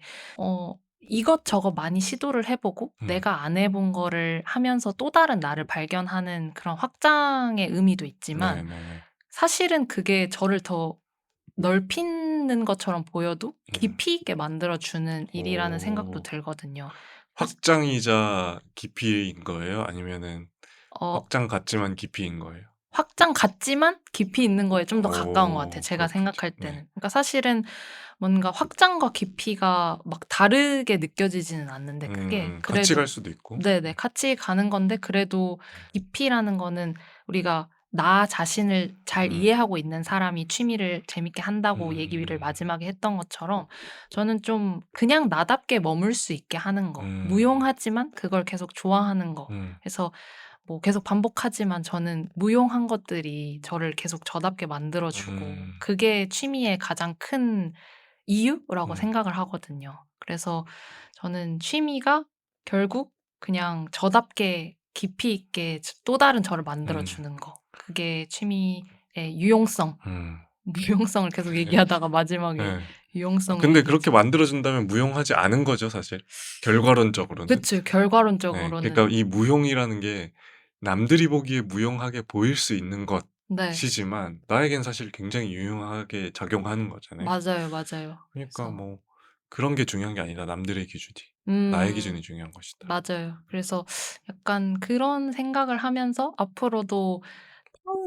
이것저것 많이 시도를 해 보고 내가 안 해본 거를 하면서 또 다른 나를 발견하는 그런 확장의 의미도 있지만 네네네. 사실은 그게 저를 더 넓히는 것처럼 보여도 음. 깊이 있게 만들어 주는 일이라는 생각도 오. 들거든요. 사실 확장이자 깊이인 거예요? 아니면은 어 확장 같지만 깊이인 거예요? 확장 같지만 깊이 있는 거에 좀 더 가까운 것 같아요, 제가 그렇겠죠. 생각할 네. 때는. 그러니까 사실은 뭔가 확장과 깊이가 막 다르게 느껴지지는 않는데 그게 같이 그래도 갈 수도 있고. 네네. 같이 가는 건데 그래도 깊이라는 거는 우리가 나 자신을 잘 음. 이해하고 있는 사람이 취미를 재밌게 한다고 얘기를 음. 마지막에 했던 것처럼 저는 좀 그냥 나답게 머물 수 있게 하는 거. 음. 무용하지만 그걸 계속 좋아하는 거. 음. 그래서 뭐 계속 반복하지만 저는 무용한 것들이 저를 계속 저답게 만들어 주고 음. 그게 취미의 가장 큰 이유라고 음. 생각을 하거든요. 그래서 저는 취미가 결국 그냥 저답게 깊이 있게 또 다른 저를 만들어 음. 주는 거. 그게 취미의 유용성. 음. 유용성을 계속 네. 얘기하다가 마지막에 네. 유용성을 근데 그렇게 얘기했죠. 만들어 준다면 무용하지 않은 거죠, 사실. 결과론적으로는. 그쵸. 네. 결과론적으로는. 그러니까 이 무용이라는 게 남들이 보기에 무용하게 보일 수 있는 네. 것이지만 나에겐 사실 굉장히 유용하게 작용하는 거잖아요. 맞아요, 맞아요. 그러니까 그래서 뭐 그런 게 중요한 게 아니다. 남들의 기준이. 나의 기준이 음. 중요한 것이다. 맞아요. 그래서 약간 그런 생각을 하면서 앞으로도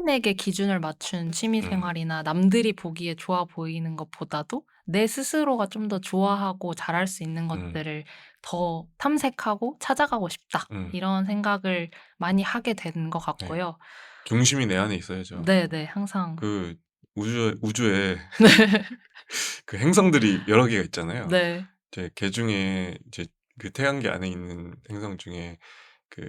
타인에게 기준을 맞춘 취미 음. 생활이나 남들이 보기에 좋아 보이는 것보다도 내 스스로가 좀 더 좋아하고 잘할 수 있는 음. 것들을 더 탐색하고 찾아가고 싶다. 음. 이런 생각을 많이 하게 된 것 네. 같고요. 중심이 내 안에 있어야죠. 네네. 항상. 그 우주에 네. 그 행성들이 여러 개가 있잖아요. 네. 이제 걔중에 이제 그 태양계 안에 있는 행성 중에 그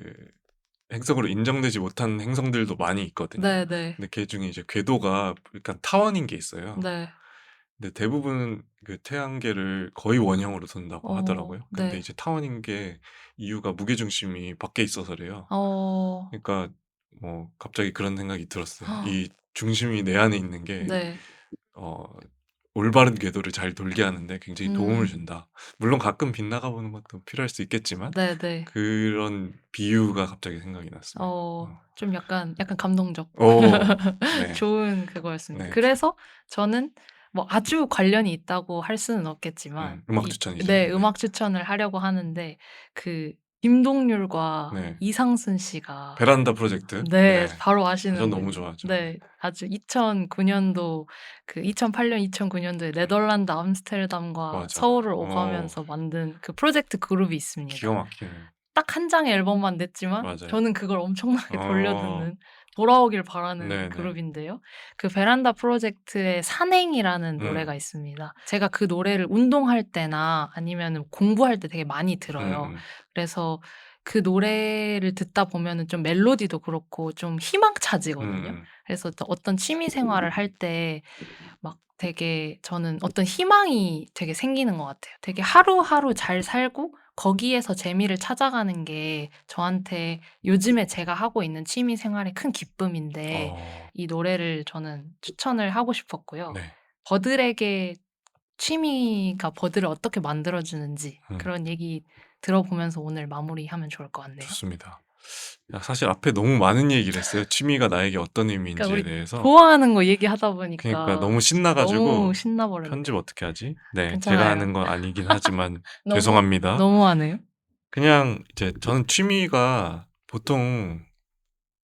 행성으로 인정되지 못한 행성들도 많이 있거든요. 네네. 근데 걔중에 이제 궤도가 약간 타원인 게 있어요. 네. 근데 대부분 그 태양계를 거의 원형으로 돈다고 하더라고요. 근데 네. 이제 타원인 게 이유가 무게중심이 밖에 있어서래요. 어. 그러니까 뭐 갑자기 그런 생각이 들었어요. 이 중심이 내 안에 있는 게 네. 어 올바른 궤도를 잘 돌게 하는데 굉장히 도움을 음. 준다. 물론 가끔 빗나가 보는 것도 필요할 수 있겠지만 네네. 그런 비유가 갑자기 생각이 났습니다. 좀 약간 감동적. 네. 좋은 그거였습니다. 네. 그래서 저는 뭐 아주 관련이 있다고 할 수는 없겠지만 음악 추천이죠. 네 네. 음악 추천을 하려고 하는데 그 김동률과 네. 이상순 씨가 베란다 프로젝트. 네 네. 바로 전 아시는군요. 너무 좋아하죠. 네. 아주 2009년도 2008년, 2009년도에 네덜란드 암스테르담과 맞아. 서울을 오가면서 만든 그 프로젝트 그룹이 기가 있습니다. 막히는. 딱 한 장의 앨범만 냈지만 맞아요. 저는 그걸 엄청나게 어. 돌려듣는 돌아오길 바라는 네네. 그룹인데요. 그 베란다 프로젝트의 산행이라는 노래가 있습니다. 제가 그 노래를 운동할 때나 아니면은 공부할 때 되게 많이 들어요. 음음. 그래서 그 노래를 듣다 보면은 좀 멜로디도 그렇고 좀 희망차지거든요. 음음. 그래서 어떤 취미 생활을 할 때 막 되게 저는 어떤 희망이 되게 생기는 것 같아요. 되게 하루하루 잘 살고 거기에서 재미를 찾아가는 게 저한테 요즘에 제가 하고 있는 취미 생활의 큰 기쁨인데 어. 이 노래를 저는 추천을 하고 싶었고요. 네. 버들에게 취미가 버들을 어떻게 만들어 주는지 음. 그런 얘기 들어보면서 오늘 마무리하면 좋을 것 같네요. 좋습니다. 야 사실 앞에 너무 많은 얘기를 했어요. 취미가 나에게 어떤 그러니까 의미인지에 우리 대해서. 좋아하는 거 얘기하다 그러니까 보니까 너무 신나 너무 가지고 신나 버렸네. 편집 어떻게 하지? 네. 제가 괜찮아요. 하는 건 아니긴 하지만 너무 죄송합니다. 너무하네요. 그냥 이제 저는 취미가 보통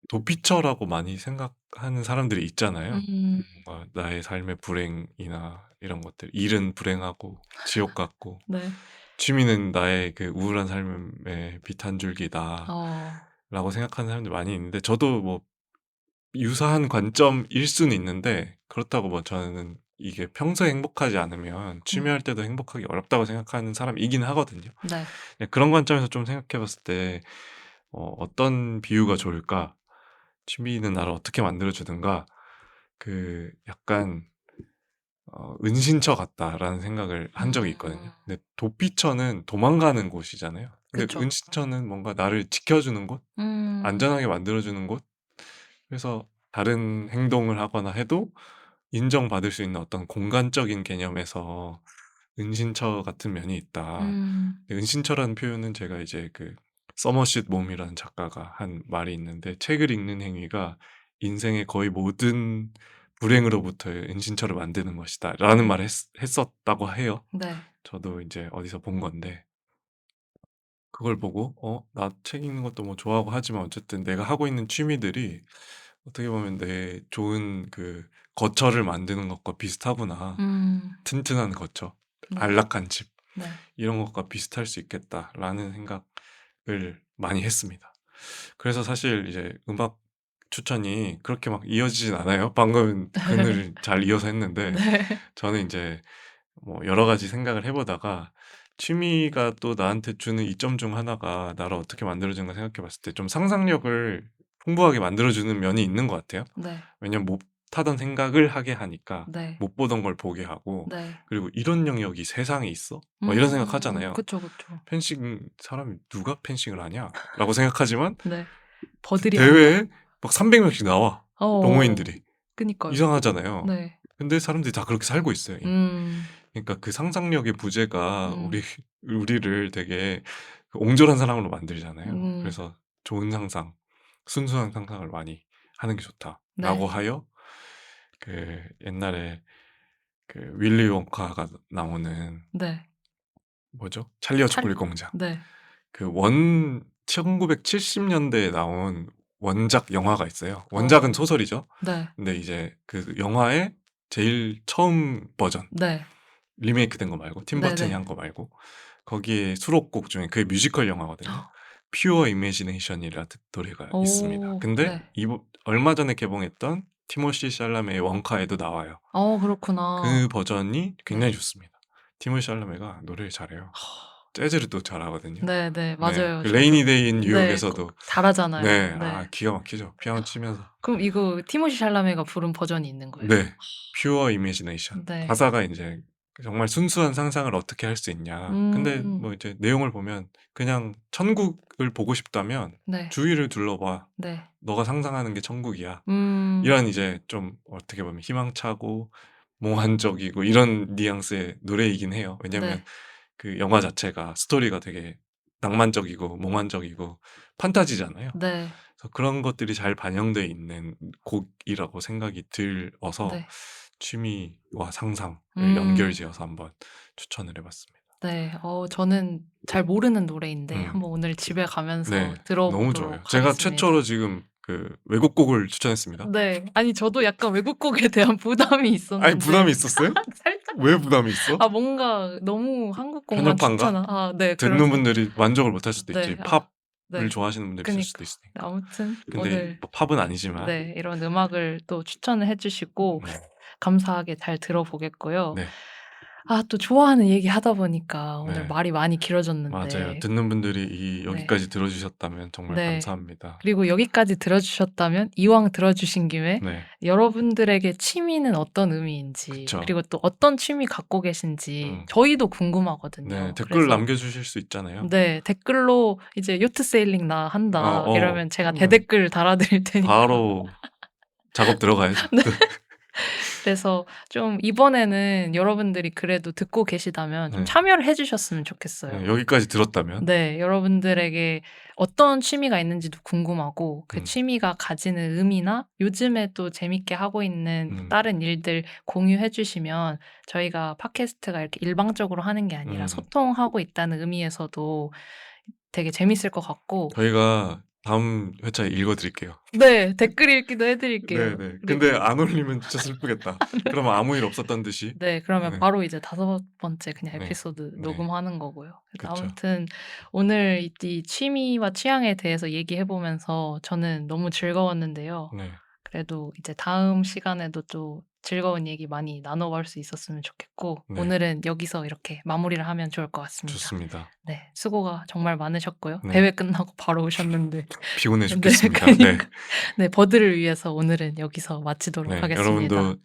도피처라고 많이 생각하는 사람들이 있잖아요. 음. 뭔가 나의 삶의 불행이나 이런 것들, 일은 불행하고 지옥 같고 네. 취미는 나의 그 우울한 삶의 빛 한 줄기다라고 어. 생각하는 사람들 많이 있는데 저도 뭐 유사한 관점일 수는 있는데 그렇다고 뭐 저는 이게 평소에 행복하지 않으면 음. 취미할 때도 행복하기 어렵다고 생각하는 사람이긴 하거든요. 네. 네, 그런 관점에서 좀 생각해 봤을 때 어떤 비유가 좋을까? 취미는 나를 어떻게 만들어 주든가 그 약간 '은신처 같다.'라는 생각을 한 적이 있거든요. 음. 근데 도피처는 도망가는 곳이잖아요. 근데 그쵸. 은신처는 뭔가 나를 지켜주는 곳, 음. 안전하게 만들어 주는 곳. 그래서 다른 행동을 하거나 해도 인정받을 수 있는 어떤 공간적인 개념에서 은신처 같은 면이 있다. 음. 근데 은신처라는 표현은 제가 이제 그 서머싯 mom이라는 작가가 한 말이 있는데 책을 읽는 행위가 인생의 거의 모든 불행으로부터의 은신처를 만드는 것이다라는 음. 말을 했었다고 해요. 네. 저도 이제 어디서 본 건데 그걸 보고 나 책 읽는 것도 뭐 좋아하고 하지만 어쨌든 내가 하고 있는 취미들이 어떻게 보면 내 좋은 그 거처를 만드는 것과 비슷하구나. 튼튼한 거처, 네. 안락한 집 네. 이런 것과 비슷할 수 있겠다라는 생각을 많이 했습니다. 그래서 사실 이제 음악 추천이 그렇게 막 이어지진 않아요. 방금 그늘을 잘 이어서 했는데 네. 저는 이제 뭐 여러 가지 생각을 해보다가 취미가 또 나한테 주는 이점 중 하나가 나를 어떻게 만들어주는가 생각해 봤을 때 좀 상상력을 풍부하게 만들어주는 면이 있는 것 같아요. 네. 왜냐면 못 하던 생각을 하게 하니까 네. 못 보던 걸 보게 하고 네. 그리고 이런 영역이 세상에 있어? 막 이런 생각 하잖아요. 그쵸, 그쵸. 펜싱 사람이 누가 펜싱을 하냐? 라고 생각하지만 네. 버들이 대회에 막 300명씩 나와. 어, 동호인들이. 그니까요. 이상하잖아요. 네. 근데 사람들이 다 그렇게 살고 있어요. 이미. 그러니까 그 상상력의 부재가 우리를 되게 그 옹졸한 사람으로 만들잖아요. 그래서 좋은 상상, 순수한 상상을 많이 하는 게 좋다라고 네. 하여 그 옛날에 그 윌리 원카가 나오는 네. 뭐죠? 찰리와 초콜릿 공장. 네. 그 1970년대에 나온 원작 영화가 있어요. 원작은 소설이죠. 네. 근데 이제 그 영화의 제일 처음 버전, 네. 리메이크 된 거 말고, 팀 버튼이 네네. 한 거 말고, 거기에 수록곡 중에 그게 뮤지컬 영화거든요. 퓨어 이미지네이션이라는 노래가 있습니다. 오, 근데 네. 얼마 전에 개봉했던 티모시 샬라메의 원카에도 나와요. 그렇구나. 그 버전이 굉장히 네. 좋습니다. 티모시 샬라메가 노래를 잘해요. 재즈를 또 잘하거든요. 네, 네, 맞아요. 그 저도. 레이니 데이 인 네, 뉴욕에서도 잘하잖아요. 네, 네. 기가 막히죠. 피아노 치면서. 그럼 이거 티모시 샬라메가 부른 버전이 있는 거예요? 네, 퓨어 이미지네이션. 네. 가사가 이제 정말 순수한 상상을 어떻게 할 수 있냐. 근데 뭐 이제 내용을 보면 그냥 천국을 보고 싶다면 네. 주위를 둘러봐. 네. 너가 상상하는 게 천국이야. 음, 이런 이제 좀 어떻게 보면 희망차고 몽환적이고 이런 뉘앙스의 노래이긴 해요. 왜냐면 네. 그 영화 자체가 스토리가 되게 낭만적이고 몽환적이고 판타지잖아요. 네. 그래서 그런 것들이 잘 반영되어 있는 곡이라고 생각이 들어서 네. 취미와 상상을 음. 연결지어서 한번 추천을 해봤습니다. 네. 저는 잘 모르는 노래인데 한번 오늘 집에 가면서 네, 들어보도록 너무 좋아요. 하겠습니다. 제가 최초로 지금 그 외국 곡을 추천했습니다. 네. 아니 저도 약간 외국 곡에 대한 부담이 있었는데. 아니 부담이 있었어요? 살짝. 왜 부담이 있어? 뭔가 너무 한국 곡만 편협한가? 네. 듣는 분들이 만족을 못할 수도 있지. 네. 팝을 네. 좋아하시는 분들이 있을 수도 있으니까. 아무튼 근데 오늘 뭐 팝은 아니지만 네, 이런 음악을 또 추천을 해주시고 네. 감사하게 잘 들어보겠고요. 네. 또 좋아하는 얘기 하다 보니까 오늘 네. 말이 많이 길어졌는데. 맞아요. 듣는 분들이 여기까지 들어주셨다면 정말 네. 감사합니다. 그리고 여기까지 들어주셨다면 이왕 들어주신 김에 네. 여러분들에게 취미는 어떤 의미인지 그쵸. 그리고 또 어떤 취미 갖고 계신지 저희도 궁금하거든요. 네, 댓글 그래서 남겨주실 수 있잖아요. 네, 댓글로 이제 요트 세일링 나 한다 이러면 제가 그러면 대댓글 달아드릴 테니까. 바로 작업 들어가야죠. 네. 그래서 좀 이번에는 여러분들이 그래도 듣고 계시다면 좀 네. 참여를 해주셨으면 좋겠어요. 네, 여기까지 들었다면 네, 여러분들에게 어떤 취미가 있는지도 궁금하고 그 음. 취미가 가지는 의미나 요즘에 또 재밌게 하고 있는 다른 일들 공유해 주시면 저희가 팟캐스트가 이렇게 일방적으로 하는 게 아니라 소통하고 있다는 의미에서도 되게 재밌을 것 같고. 저희가 다음 회차에 읽어드릴게요. 네, 댓글 읽기도 해드릴게요. 네. 근데 안 올리면 진짜 슬프겠다. 그러면 아무 일 없었던 듯이. 네, 그러면 네. 바로 이제 5번째 그냥 네. 에피소드 네. 녹음하는 거고요. 그쵸. 아무튼 오늘 이 취미와 취향에 대해서 얘기해보면서 저는 너무 즐거웠는데요. 네. 그래도 이제 다음 시간에도 또 즐거운 얘기 많이 나눠볼 수 있었으면 좋겠고 네. 오늘은 여기서 이렇게 마무리를 하면 좋을 것 같습니다. 좋습니다. 네, 수고가 정말 많으셨고요. 네. 대회 끝나고 바로 오셨는데 피곤해 네, 죽겠습니다. 네. 그러니까. 네, 버드를 위해서 오늘은 여기서 마치도록 네, 하겠습니다. 여러분도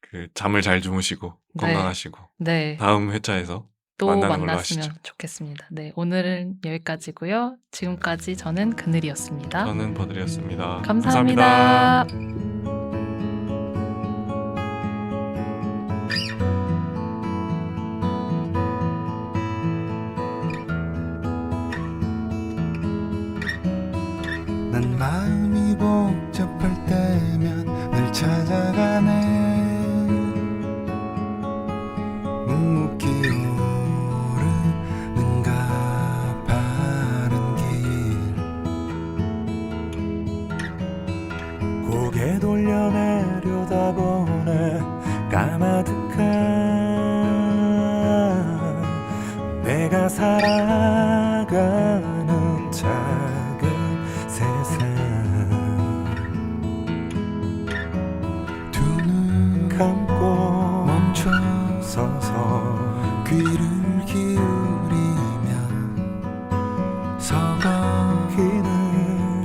그 잠을 잘 주무시고 네. 건강하시고 네. 다음 회차에서 또 만나는 걸로 만났으면 하시죠. 좋겠습니다. 네, 오늘은 여기까지고요. 지금까지 저는 그늘이었습니다. 저는 버들이었습니다. 감사합니다. 난 마음이 복잡할 때면 늘 찾아가네 묵묵히 오르는 가파른 길 고개 살아가는 작은 세상 두 눈 감고 멈춰서서 귀를 기울이면 서거히는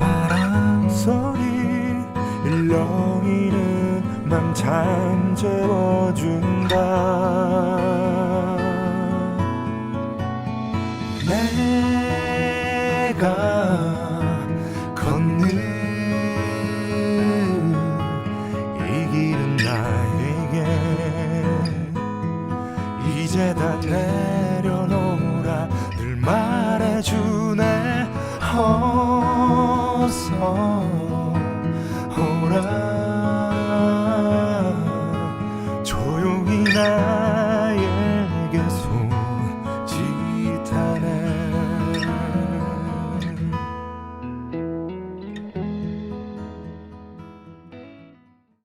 바람 소리 일렁이는 맘 잠재워준다. 내가 걷는 이 길은 나에게 이제 다 내